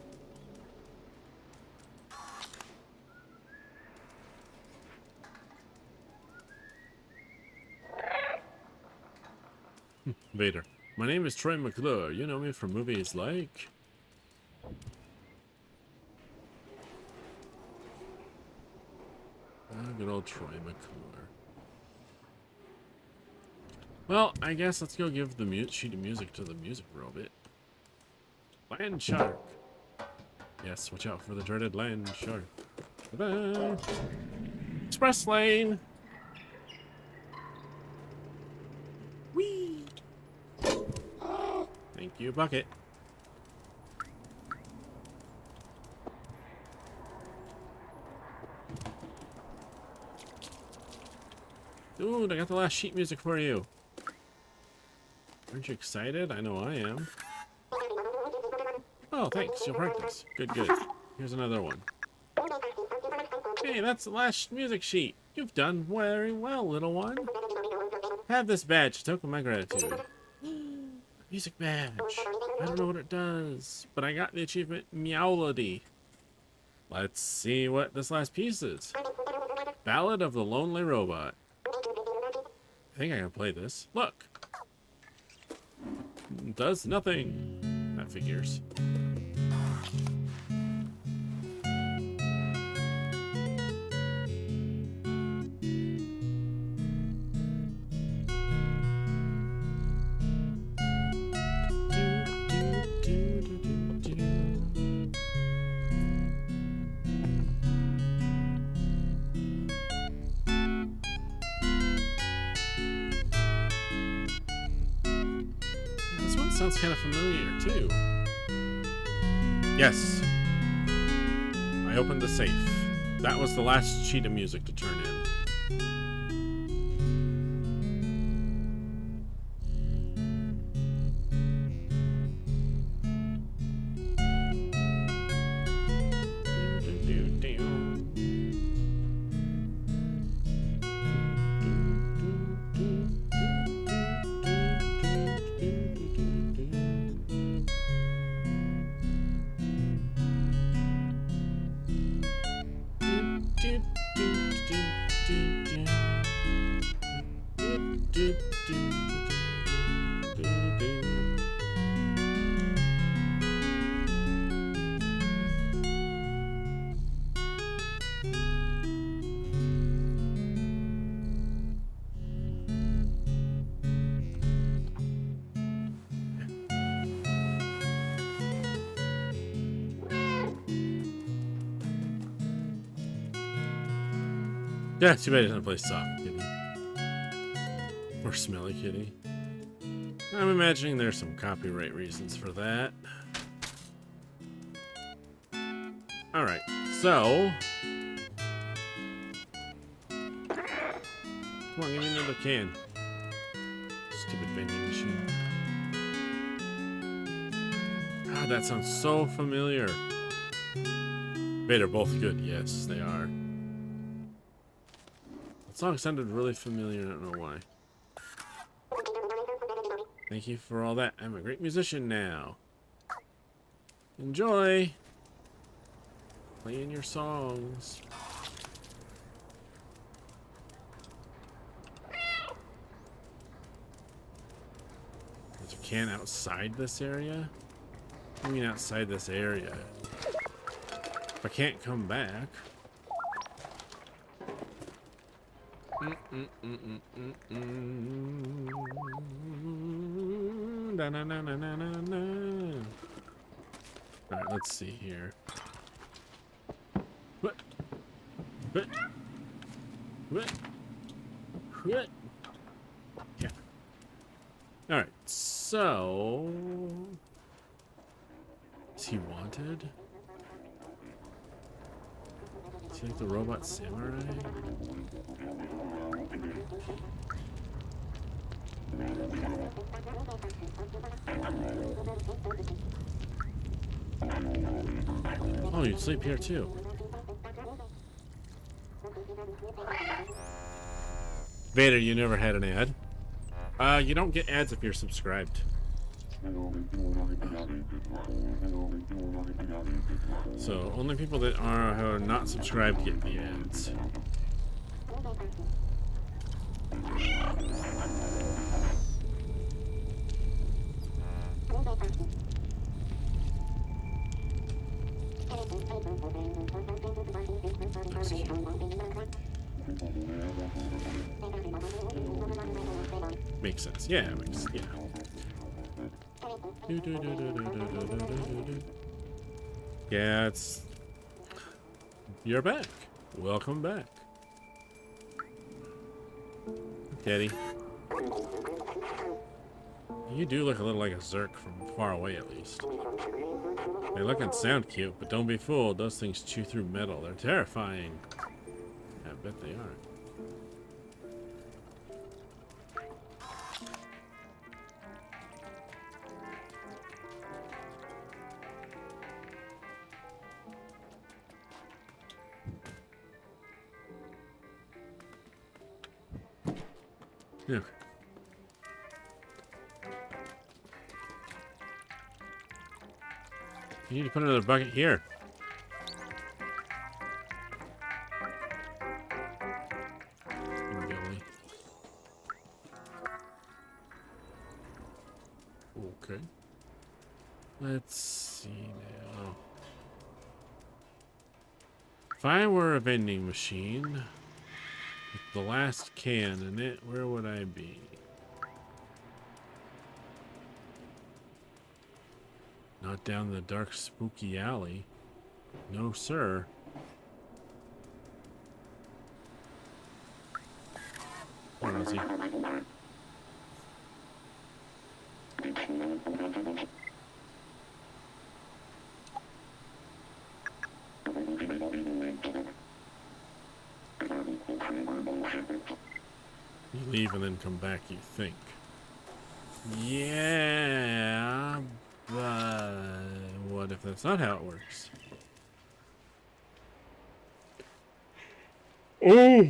Vader. My name is Troy McClure. You know me from movies like... good old Troy McClure. Well, I guess let's go give the sheet of music to the music robot. Land shark. Yes, watch out for the dreaded land shark. Ta-da! Express lane. Whee! Thank you, bucket. Dude, I got the last sheet music for you. Aren't you excited? I know I am. Oh, thanks. You'll practice. Good, good. Here's another one. Hey, that's the last music sheet. You've done very well, little one. Have this badge. Token my gratitude. Music badge. I don't know what it does, but I got the achievement Meowlody. Let's see what this last piece is. Ballad of the Lonely Robot. I think I can play this. Look. Does nothing. That figures. Sounds kind of familiar too. Yes. I opened the safe. That was the last sheet of music to turn in. Yeah, too bad it doesn't play Soft Kitty. Or Smelly Kitty. I'm imagining there's some copyright reasons for that. Alright, so... Come on, give me another can. Stupid vending machine. God, that sounds so familiar. They're both good, yes, they are. That song sounded really familiar, I don't know why. Thank you for all that. I'm a great musician now. Enjoy playing your songs. There's a can outside this area? What do you mean outside this area? If I can't come back... Alright, let's see here. What? What? What? What? Yeah. Alright, so... Is he wanted? Is he like the robot samurai? Oh, you'd sleep here too. Vader, you never had an ad? You don't get ads if you're subscribed. So only people that are not subscribed get the ads. Makes sense. Yeah, it makes yeah. Yeah, it's... You're back. Welcome back. Daddy. You do look a little like a Zerk from far away, at least. They look and sound cute, but don't be fooled. Those things chew through metal. They're terrifying. I bet they are. Yeah. You need to put another bucket here. Billy. Okay. Let's see now. If I were a vending machine with the last can in it, where would I be? Not down the dark, spooky alley. No, sir. Where is he? You leave and then come back, you think. Yeah, but what if that's not how it works? Oh,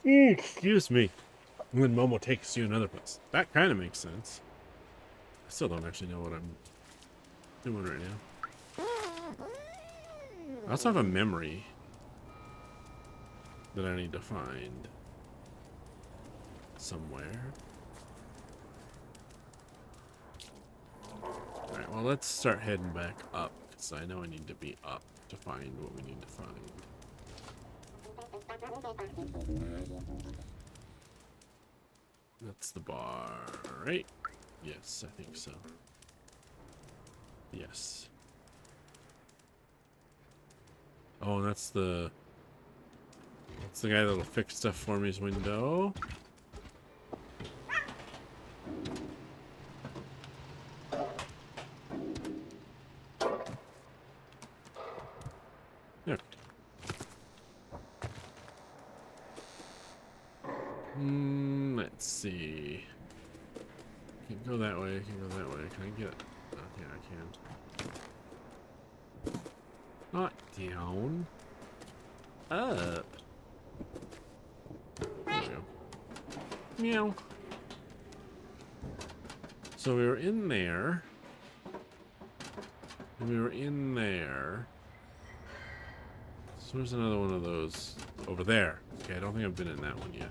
excuse me. And then Momo takes you another place. That kind of makes sense. I still don't actually know what I'm doing right now. I also have a memory that I need to find somewhere. Alright, well, let's start heading back up, because I know I need to be up to find what we need to find. That's the bar, right? Yes, I think so. Yes. Oh, that's the guy that'll fix stuff for me's window. There. Let's see. Can go that way. Can go that way. Can I get it? Oh, yeah, I can. Not down. Up. There we go. Meow. So we were in there. And we were in there. So there's another one of those over there. Okay, I don't think I've been in that one yet.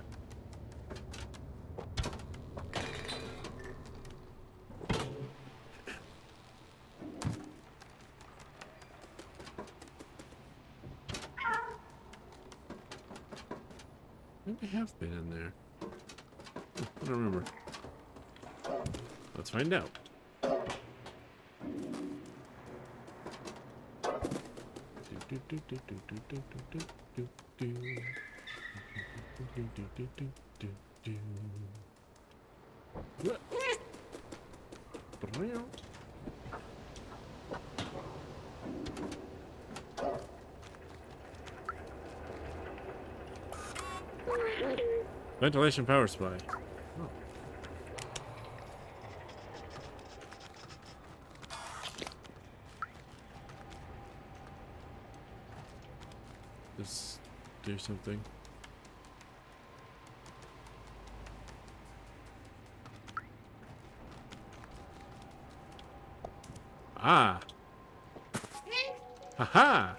I have been in there. I don't remember. Let's find out. Ventilation power supply. Oh. Let's do something. Ah. Haha.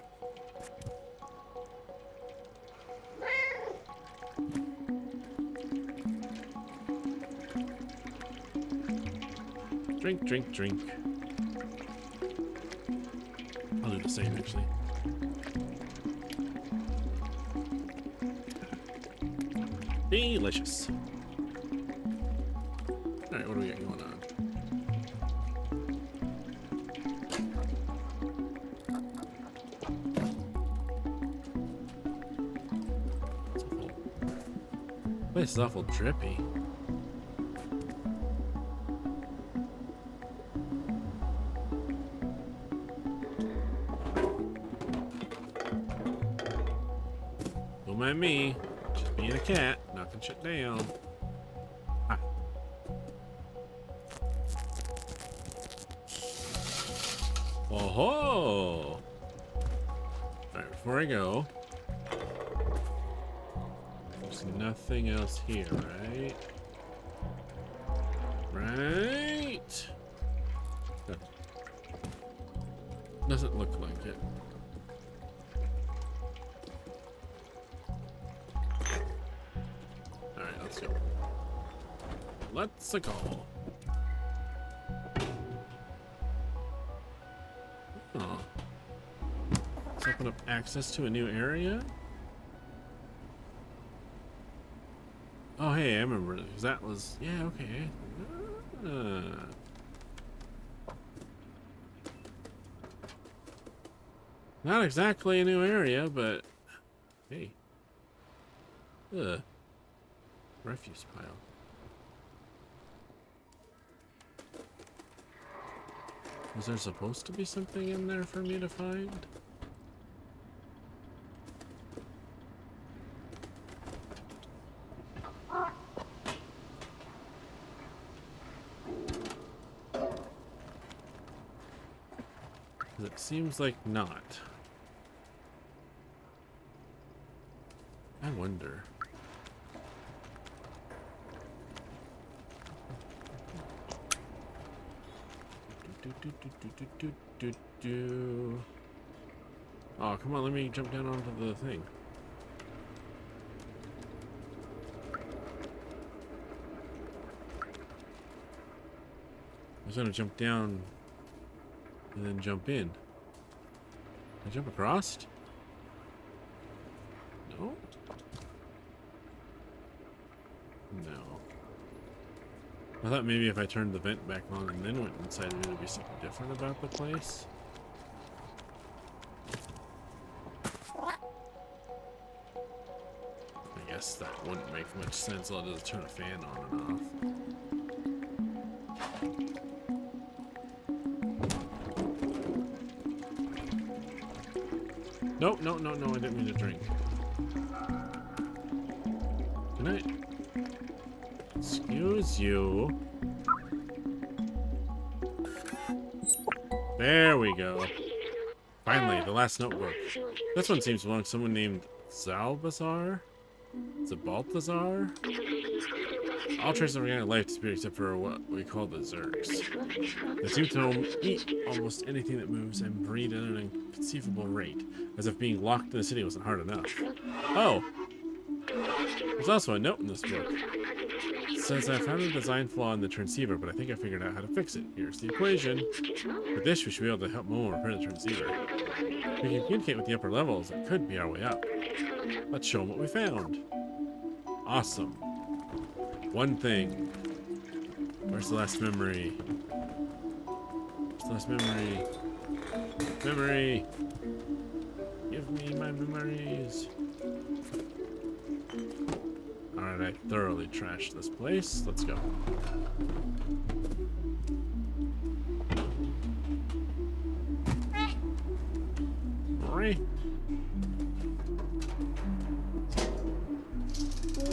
Drink, drink, drink. I'll do the same, actually. Delicious. Alright, what do we got going on? This is awful drippy. Don't mind me. Just being a cat, knocking shit down. Ah. Oh ho! Alright, before I go, there's nothing else here, right? Right? No. Doesn't look like it. Alright, let's go. Let's go. Oh. Let's open up access to a new area. Oh, hey, I remember because that was, yeah, okay. Not exactly a new area, but hey. Ugh. Refuse pile. Was there supposed to be something in there for me to find? It seems like not. I wonder. Oh, come on, let me jump down onto the thing. I was gonna jump down and then jump in. Can I jump across? No? No. I thought maybe if I turned the vent back on and then went inside, maybe there'd be something different about the place. I guess that wouldn't make much sense. I'll just turn a fan on and off. No, no, no, no, I didn't mean to drink. Good night. Excuse you. There we go. Finally, the last notebook. This one seems to belong to someone named Zalbazar? Zabalthazar? All traces of organic life disappear except for what we call the Zergs. They seem to eat almost anything that moves and breed at an inconceivable rate, as if being locked in the city wasn't hard enough. Oh! There's also a note in this book. It says I found a design flaw in the transceiver, but I think I figured out how to fix it. Here's the equation. With this, we should be able to help Momo repair the transceiver. If we can communicate with the upper levels, it could be our way up. Let's show them what we found. Awesome. One thing. Where's the last memory? Where's the last memory? Memory! Give me my memories. Alright, I thoroughly trashed this place. Let's go.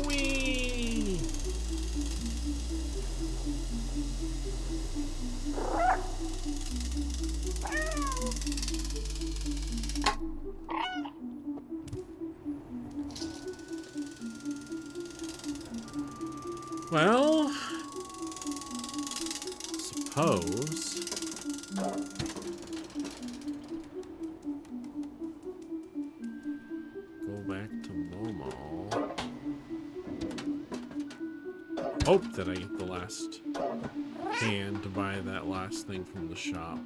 Whee! Well, suppose go back to Momo. Hope that I get the last can to buy that last thing from the shop.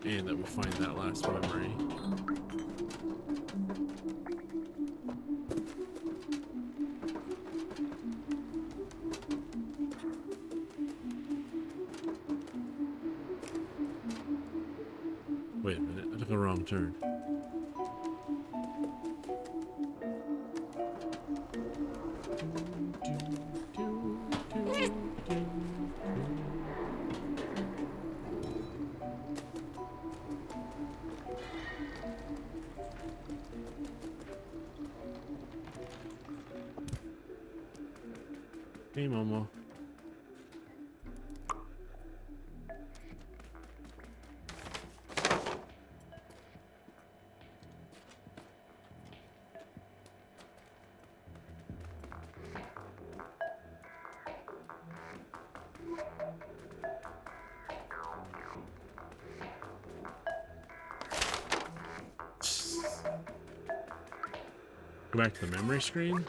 And that we find that last memory. Wait a minute, I took a wrong turn. Hey, Momo. Go back to the memory screen.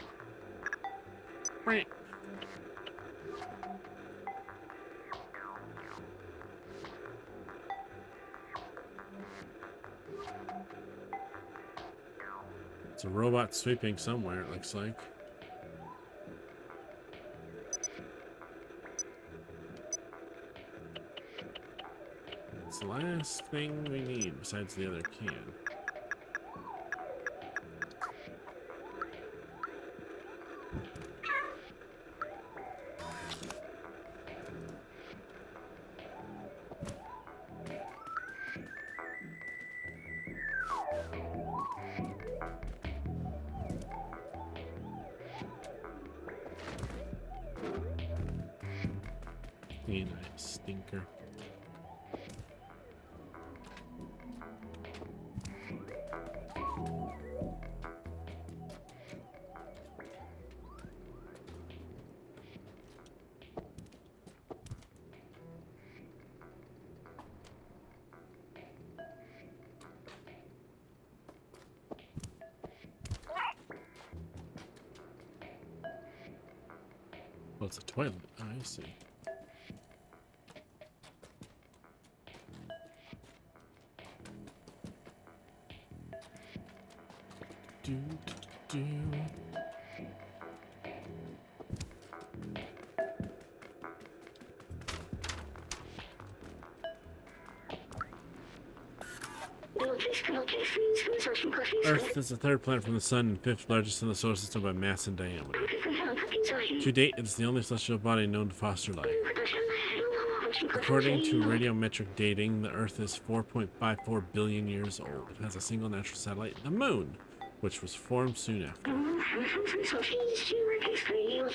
Right. It's a robot sweeping somewhere, it looks like. It's the last thing we need besides the other can. Ain't I a stinker? Well, it's a toilet. Oh, I see. Do, do, do. Earth is the third planet from the Sun and fifth largest in the solar system by mass and diameter. To date, it is the only celestial body known to foster life. According to radiometric dating, the Earth is 4.54 billion years old. It has a single natural satellite, the Moon, which was formed soon after.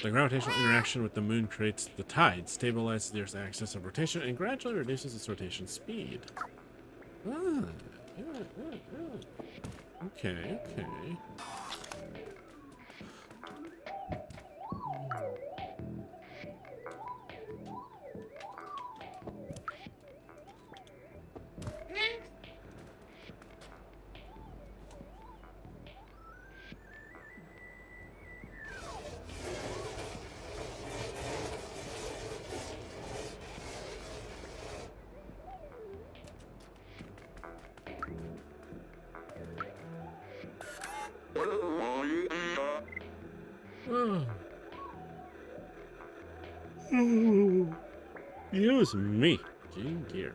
The gravitational interaction with the Moon creates the tide, stabilizes the Earth's axis of rotation, and gradually reduces its rotation speed. Ah, yeah. Okay, okay. Use me. Gene Gear.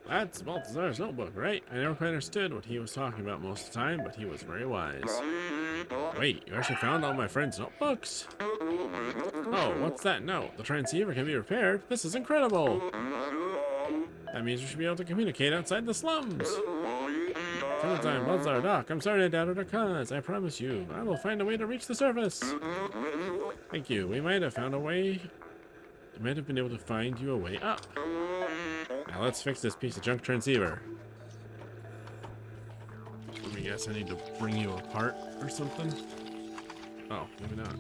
That's Balthazar's notebook, right? I never quite understood what he was talking about most of the time, but he was very wise. Wait, you actually found all my friends' notebooks? Oh, what's that note? The transceiver can be repaired? This is incredible! That means we should be able to communicate outside the slums! From the time, Balthazar, Doc, I'm sorry I doubted our cause. I promise you, I will find a way to reach the surface. Thank you. We might have found a way. We might have been able to find you a way up. Now let's fix this piece of junk transceiver. Let me guess, I need to bring you apart or something? Oh, maybe not.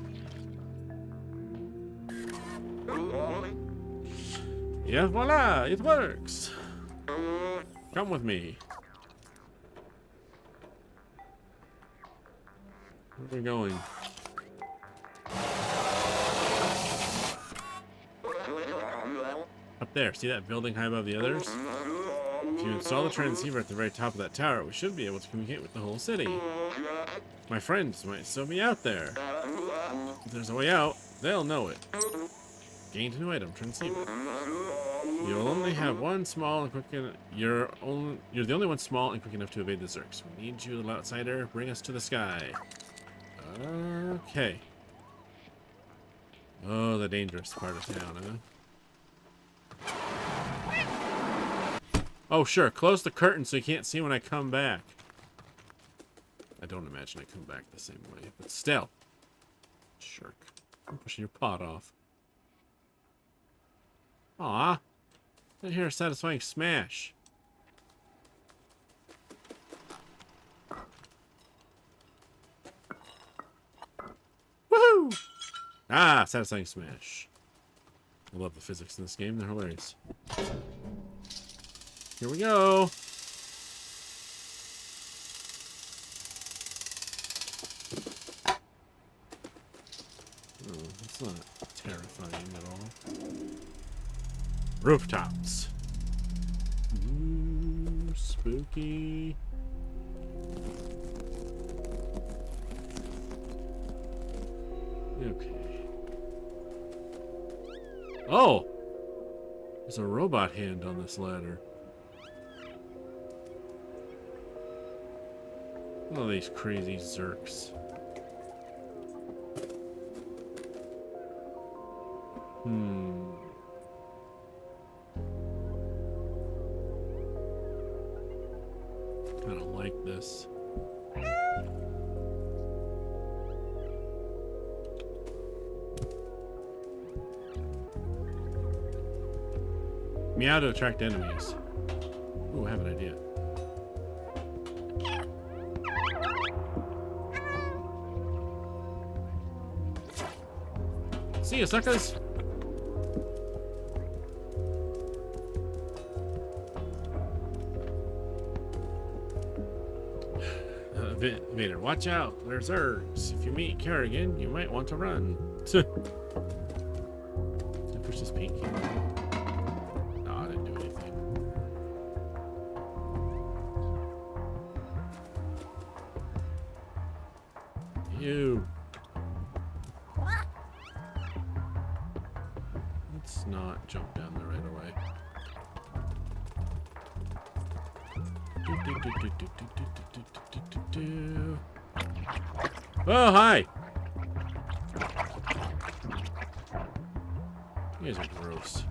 Yeah, voila! It works! Come with me. Where are we going? Up there, see that building high above the others? If you install the transceiver at the very top of that tower, we should be able to communicate with the whole city. My friends might still be out there. If there's a way out, they'll know it. Gained a new item, transceiver. You'll only have one small and quick. You're the only one small and quick enough to evade the Zurks. We need you, little outsider. Bring us to the sky. Okay. Oh, the dangerous part of town, huh? Oh, sure. Close the curtain so you can't see when I come back. I don't imagine I come back the same way, but still. Shirk. I'm pushing your pot off. Aw. I hear a satisfying smash. Woohoo! Ah, satisfying smash. I love the physics in this game. They're hilarious. Here we go. Oh, that's not terrifying at all. Rooftops. Ooh, spooky. Okay. Oh! There's a robot hand on this ladder. Oh, these crazy Zurks. I don't like this. Meow to attract enemies. Ooh, I have an idea. See ya, suckers! Vader, watch out! There's Zurgs. If you meet Kerrigan, you might want to run. Did I push this pink key? No, I didn't do anything. You. Let's not jump down there right away. Oh, hi! You guys are gross.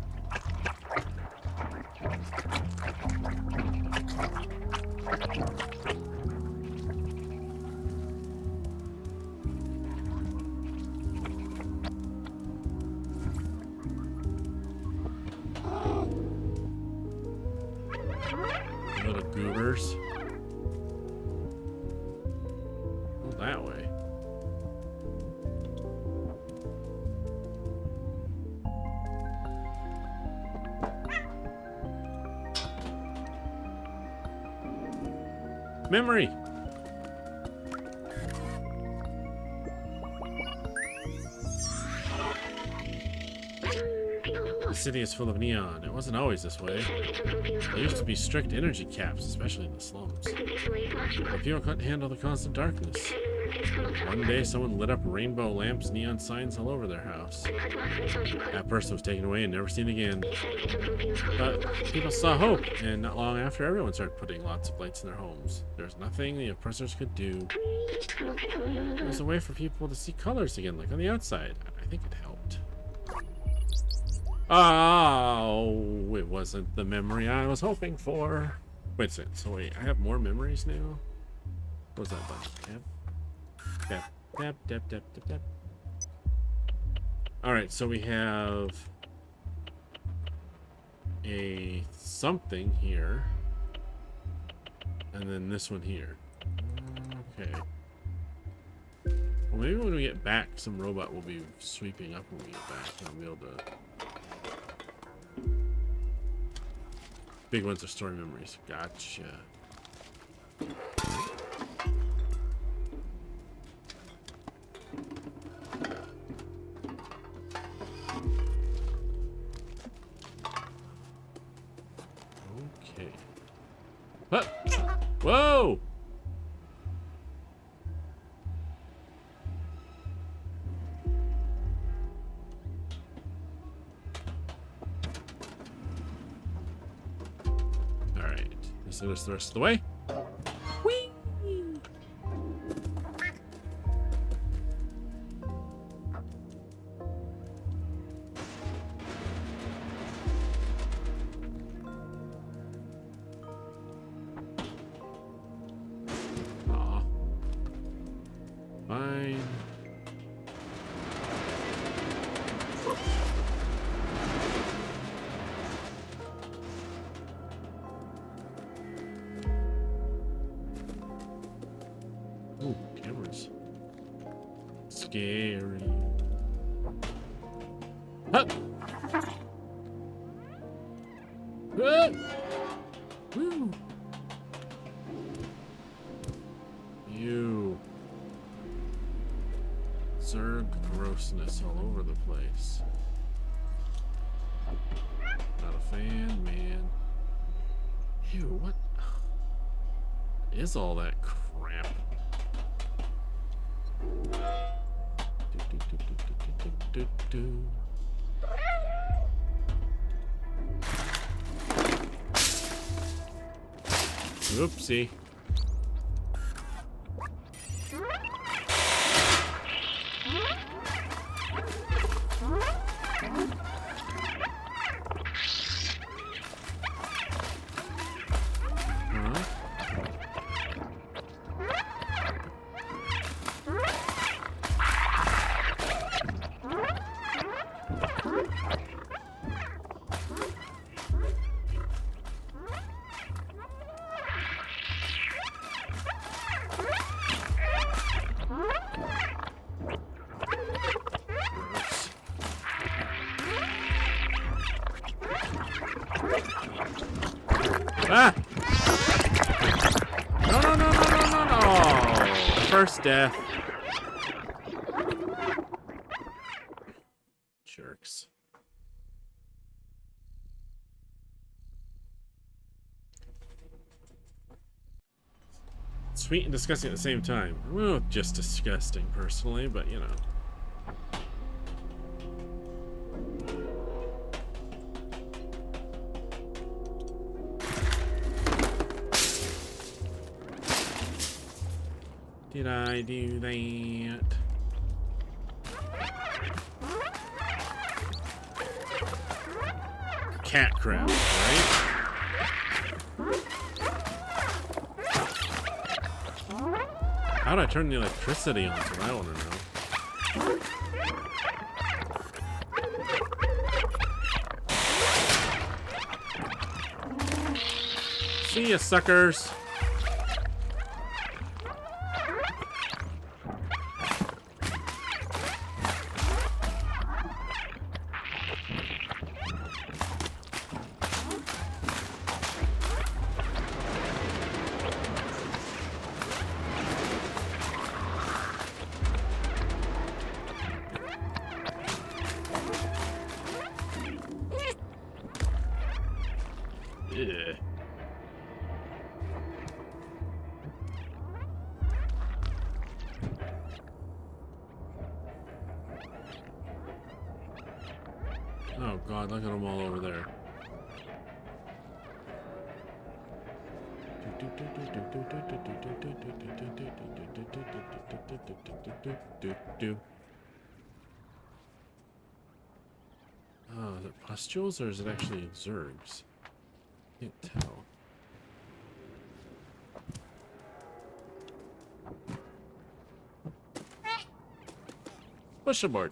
Little goobers. Oh, that way. Memory. city is full of neon. It wasn't always this way. There used to be strict energy caps, especially in the slums. But people couldn't handle the constant darkness. One day, someone lit up rainbow lamps, neon signs all over their house. That person was taken away and never seen again. But people saw hope, and not long after, everyone started putting lots of lights in their homes. There was nothing the oppressors could do. It was a way for people to see colors again, like on the outside. I think it helped. Oh, it wasn't the memory I was hoping for. Wait a second. So wait, I have more memories now? What was that button? Tap, tap, tap, tap, tap, tap. Alright, so we have a something here. And then this one here. Okay. Well, maybe when we get back, some robot will be sweeping up when we get back. And I'll be able to... Big ones are story memories. Gotcha. Okay. What? Whoa! So this the rest of the way. Whee! Aw. Fine. Ooh, cameras. Scary. Huh. Woo. You. Zerg grossness all over the place. Not a fan, man. Ew, what is all that crap? Oopsie. Ah! No. First death. Jerks. Sweet and disgusting at the same time. Well, just disgusting personally, but you know. Did I do that? Cat crab, right? How'd I turn the electricity on? That's what I want to know. See ya, suckers. Oh god, look at them all over there. Oh, is it pustules or is it actually zergs? Can't tell. Push aboard.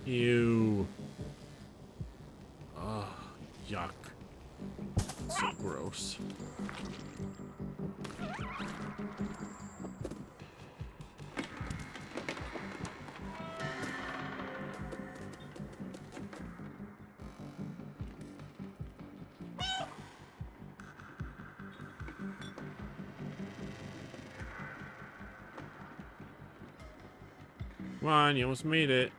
Ew. Oh, yuck. So gross. Come on, you almost made it.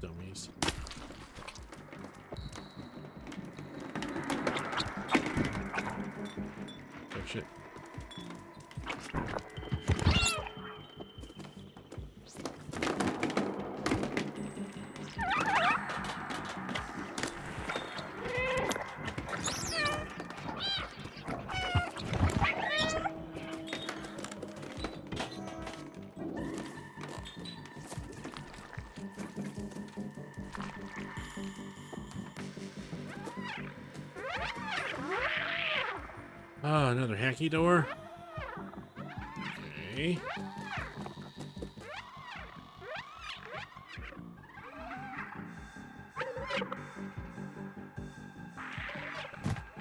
Dummies. Oh shit. Ah, another hacky door. Okay.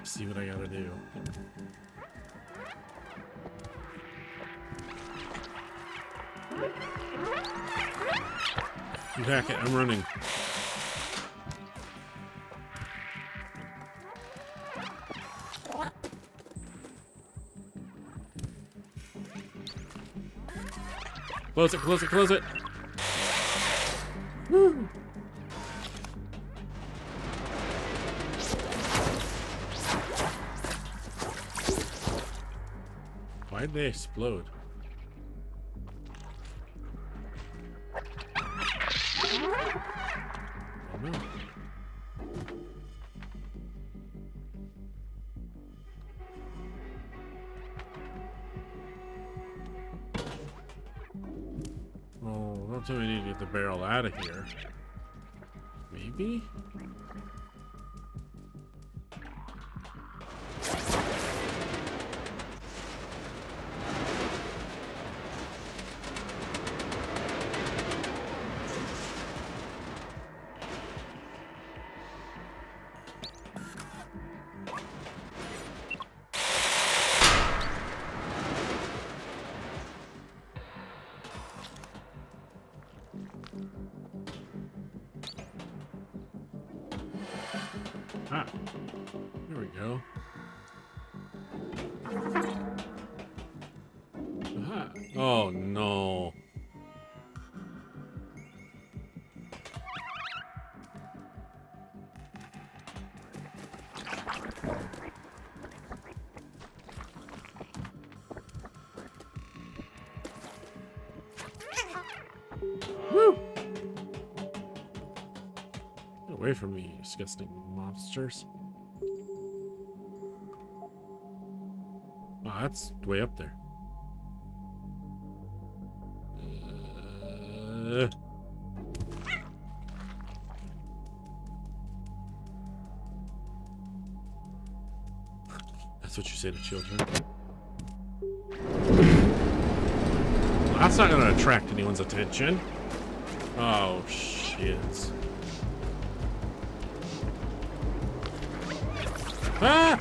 See what I gotta do. You hack it, I'm running. Close it, close it, close it. Woo. Why did they explode? Oh no. Oh, don't tell me I need to get the barrel out of here. Maybe? Ah, there we go. Aha. Oh no. Woo! Get away from me, you disgusting monsters. Oh, that's way up there. That's what you say to children. Well, that's not going to attract anyone's attention. Oh, shit. Ah!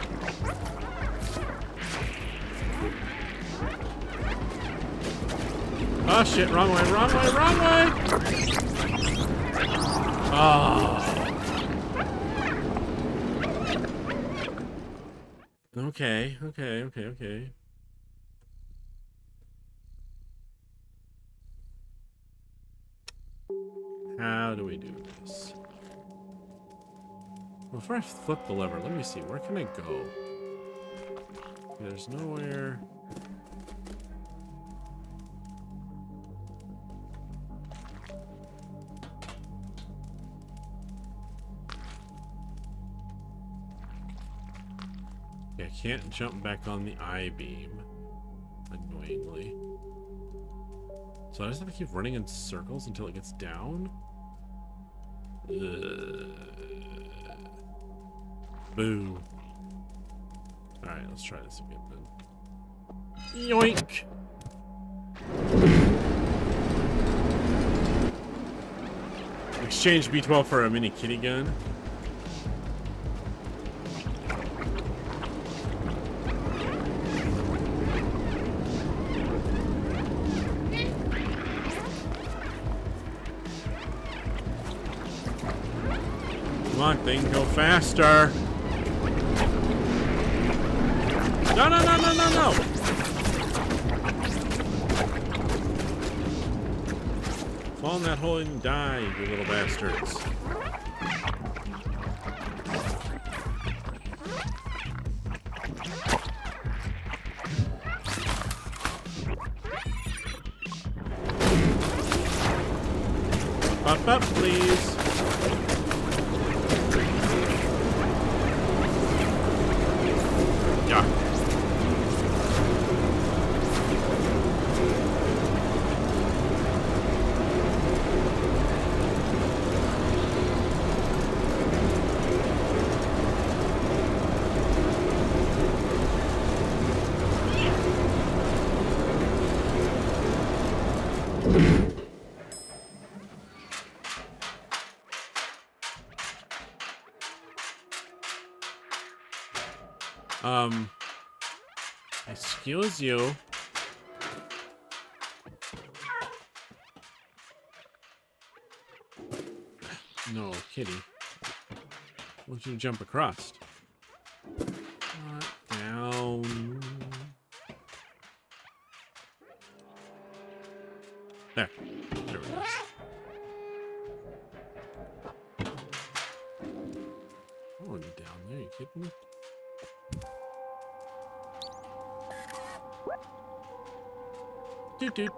Oh shit, wrong way, wrong way, wrong way! Oh. Okay. How do we do this? Before I flip the lever, let me see. Where can I go? There's nowhere. Okay, I can't jump back on the I-beam. Annoyingly. So I just have to keep running in circles until it gets down? Boo. Alright, let's try this again then. Yoink! Exchange B12 for a mini kitty gun. Come on, thing, go faster! No, no, no, no, no, no! Fall in that hole and die, you little bastards. Pop up, please. Yeah. Excuse you. No, kitty. Won't you jump across? Down. There. There we go. Oh, you down there? You kidding me? Doot doot.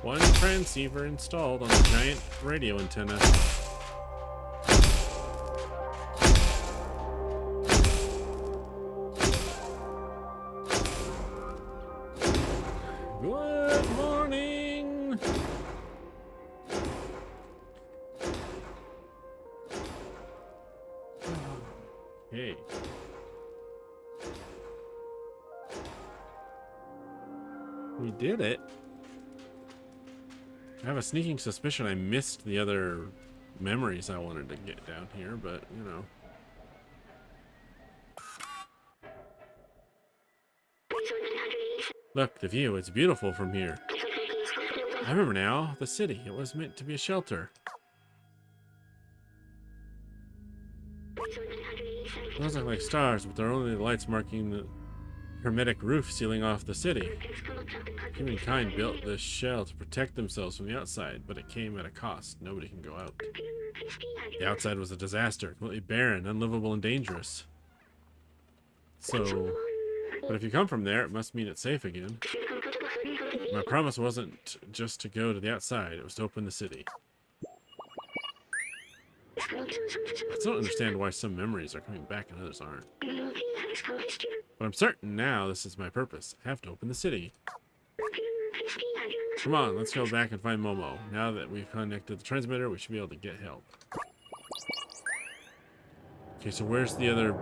One transceiver installed on a giant radio antenna. Good morning. Hey. We did it. I have a sneaking suspicion I missed the other memories I wanted to get down here, but, you know. Look, the view, it's beautiful from here. I remember now, the city. It was meant to be a shelter. Those look like stars, but they're only the lights marking the hermetic roof sealing off the city. Humankind built this shell to protect themselves from the outside, but it came at a cost. Nobody can go out. The outside was a disaster, completely barren, unlivable, and dangerous. So, but if you come from there, it must mean it's safe again. My promise wasn't just to go to the outside, it was to open the city. I still don't understand why some memories are coming back and others aren't. But I'm certain now this is my purpose. I have to open the city. Come on, let's go back and find Momo. Now that we've connected the transmitter, we should be able to get help. Okay, so where's the other...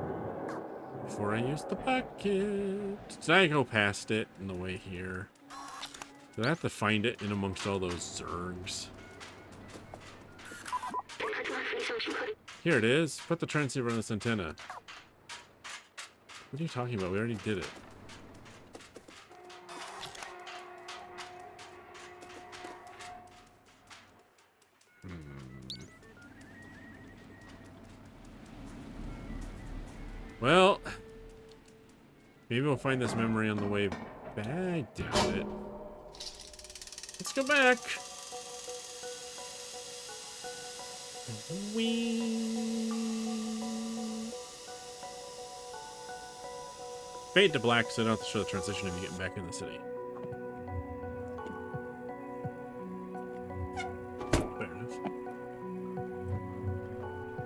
Before I use the bucket... Did I go past it on the way here? Did I have to find it in amongst all those zergs? Here it is. Put the transceiver on this antenna. What are you talking about? We already did it. Well, maybe we'll find this memory on the way back. I doubt it. Let's Let's go back. Fade to black so I don't have to show the transition of you getting back in the city. Fair enough.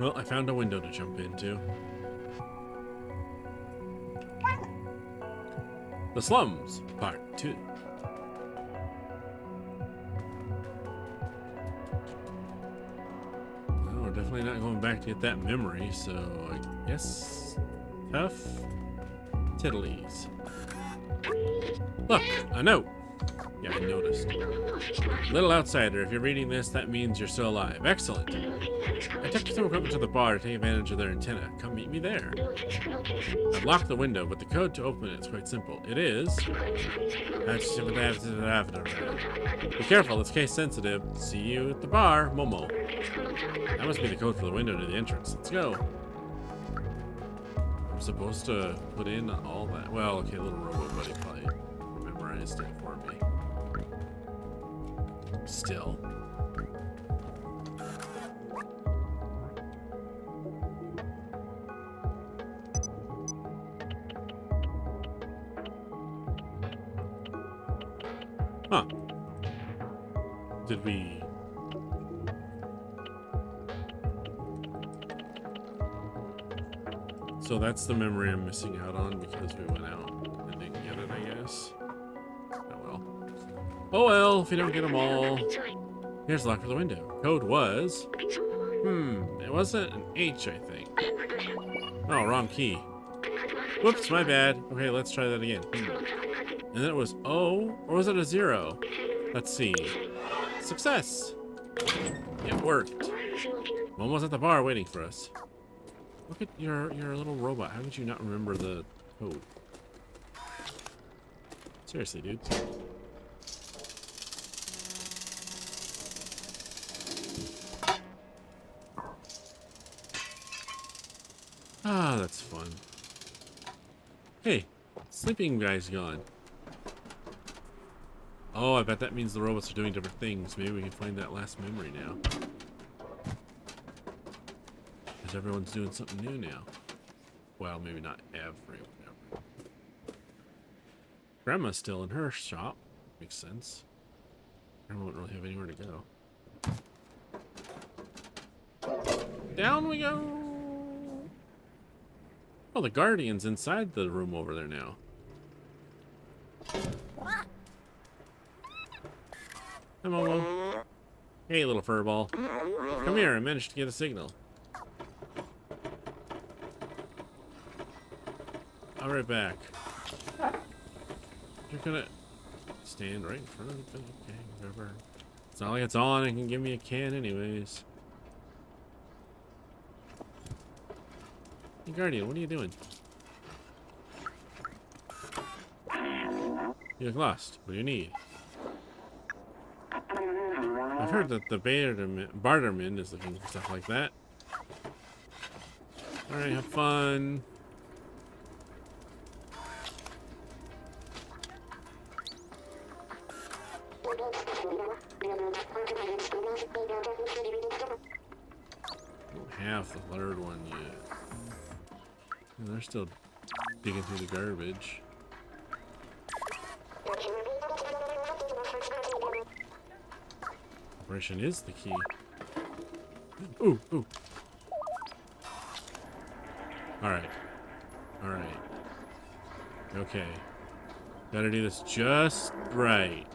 Well, I found a window to jump into. The Slums, Part 2. Well, we're definitely not going back to get that memory, so I guess tough tiddlies. Look, a note. Yeah, I noticed. Little outsider, if you're reading this, that means you're still alive. Excellent. I took some equipment to the bar to take advantage of their antenna. Come meet me there. I've locked the window, but the code to open it is quite simple. It is... Be careful, it's case sensitive. See you at the bar, Momo. That must be the code for the window to the entrance. Let's go. I'm supposed to put in all that. Well, okay, little robot buddy probably memorized it for me. Still. Huh. Did we... So that's the memory I'm missing out on because we went out and didn't get it, I guess. Oh well. Oh well, if you don't get them all. Here's the lock for the window. Code was... it wasn't an H, I think. Oh, wrong key. Whoops, my bad. Okay, let's try that again. And then it was O, or was it a 0? Let's see. Success! It worked. Momo's at the bar waiting for us. Look at your little robot. How did you not remember the code? Seriously, dude. Ah, that's fun. Hey, sleeping guy's gone. Oh, I bet that means the robots are doing different things. Maybe we can find that last memory now. Because everyone's doing something new now. Well, maybe not everyone. Grandma's still in her shop. Makes sense. Grandma won't really have anywhere to go. Down we go! Oh, the Guardian's inside the room over there now. Hi, Momo. Hey, little furball. Come here, I managed to get a signal. I'll be right back. You're gonna stand right in front of the thing. Okay, whatever. It's not like it's on and can give me a can anyways. Hey, Guardian, what are you doing? You look lost. What do you need? I've heard that the barterman is looking for stuff like that. Alright, have fun. Don't have the third one yet. And they're still digging through the garbage. Operation is the key. Ooh, ooh. Alright. Alright. Okay. Gotta do this just right.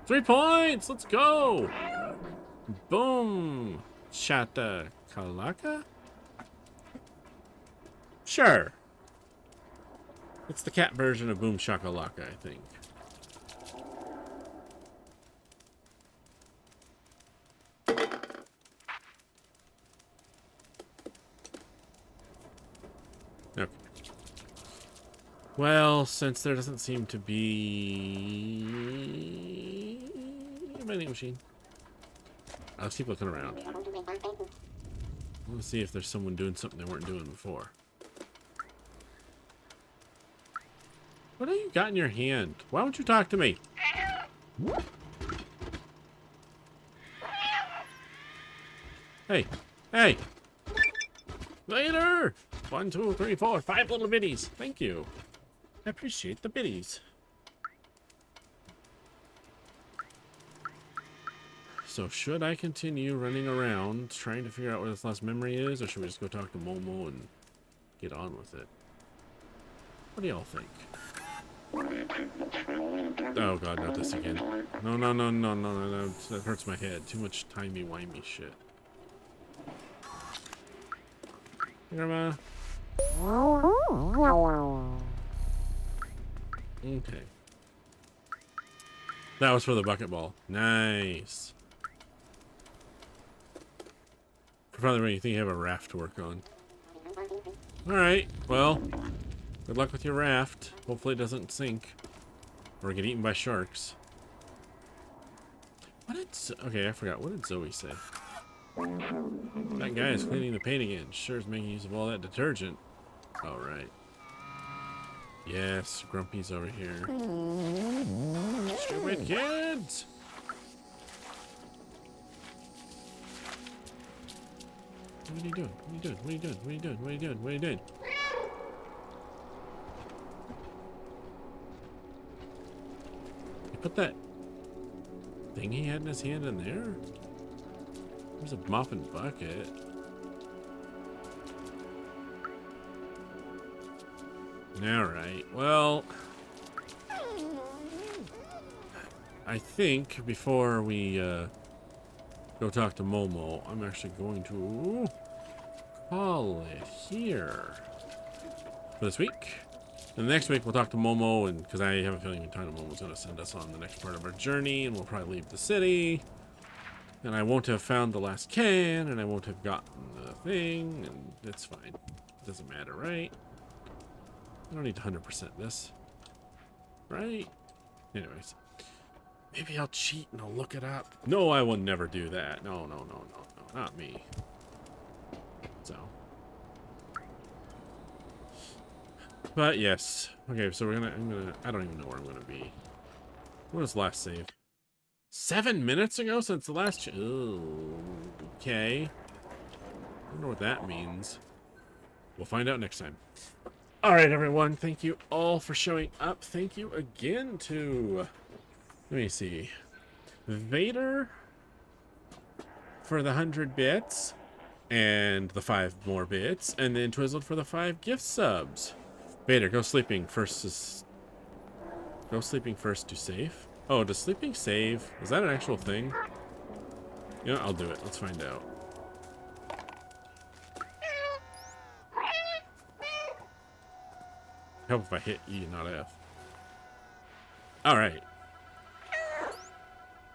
Three points! Let's go! Boom! Chata Kalaka? Sure. It's the cat version of Boom Shakalaka, I think. Okay. Well, since there doesn't seem to be a vending machine, let's keep looking around. I want to see if there's someone doing something they weren't doing before. What do you got in your hand? Why won't you talk to me? Hey, hey! Later! 1, 2, 3, 4, 5 little biddies. Thank you. I appreciate the biddies. So should I continue running around trying to figure out where this last memory is, or should we just go talk to Momo and get on with it? What do y'all think? Oh god, not this again. No, no, no, no, no, no, no. That hurts my head. Too much timey-wimey shit. Grandma. Okay. That was for the bucket ball. Nice. Probably when you think you have a raft to work on. Alright, well, good luck with your raft. Hopefully it doesn't sink. Or get eaten by sharks. What did... Okay, I forgot. What did Zoe say? That guy is cleaning the paint again. Sure is making use of all that detergent. Alright. Yes, Grumpy's over here. Stupid kids! What are you doing? What are you doing? What are you doing? What are you doing? What are you doing? What are you doing? You put that thing he had in his hand in there? There's a mop and bucket. Alright, well... I think before we go talk to Momo, I'm actually going to call it here for this week. And the next week we'll talk to Momo, and because I have a feeling Momo's going to send us on the next part of our journey, and we'll probably leave the city. And I won't have found the last can, and I won't have gotten the thing, and it's fine. It doesn't matter, right? I don't need to 100% this. Right? Anyways. Maybe I'll cheat and I'll look it up. No, I will never do that. No, no, no, no, no. Not me. So. But yes. Okay, so I don't even know where I'm gonna be. When was the last save? 7 minutes ago since the last okay. I don't know what that means. We'll find out next time. Alright, everyone. Thank you all for showing up. Thank you again to... Let me see. Vader for the 100 bits. And the 5 more bits. And then Twizzled for the 5 gift subs. Vader, go sleeping first. Go sleeping first to save. Oh, does sleeping save? Is that an actual thing? You know, I'll do it. Let's find out. Help if I hit E, not F. Alright.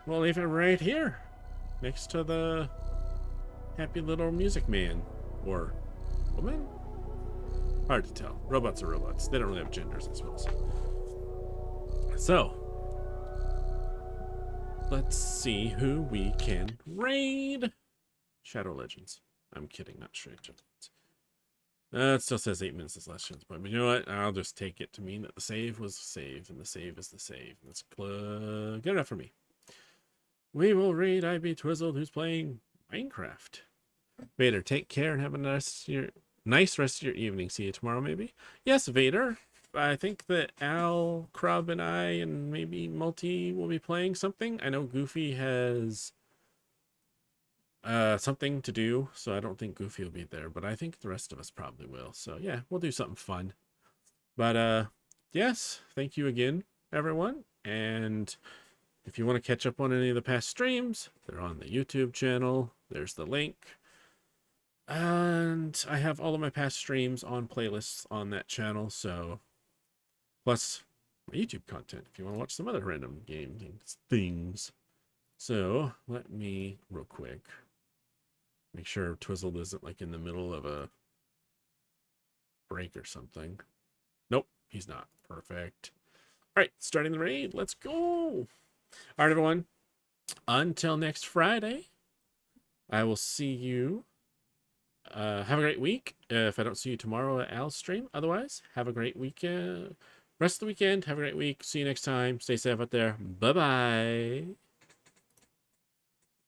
We'll leave it right here. Next to the happy little music man. Or woman? Hard to tell. Robots are robots. They don't really have genders, I suppose. So, let's see who we can raid. Shadow Legends. I'm kidding, not Shadow Legends. It still says 8 minutes is last chance point, but you know what? I'll just take it to mean that the save was the save, and the save is the save. That's good enough for me. We will raid IB Twizzled, who's playing Minecraft. Vader, take care and have a nice rest of your evening. See you tomorrow, maybe? Yes, Vader. I think that Al, Crub, and I, and maybe Multi will be playing something. I know Goofy has something to do, so I don't think Goofy will be there, but I think the rest of us probably will. So yeah, we'll do something fun. But yes, thank you again, everyone. And if you want to catch up on any of the past streams, they're on the YouTube channel. There's the link. And I have all of my past streams on playlists on that channel, so plus my YouTube content if you want to watch some other random game things. So let me real quick make sure Twizzled isn't like in the middle of a break or something. Nope, he's not. Perfect. All right, starting the raid. Let's go. All right, everyone. Until next Friday, I will see you. Have a great week. If I don't see you tomorrow at Al's stream, otherwise, have a great weekend. rest of the weekend. Have a great week. See you next time. Stay safe out there. Bye bye.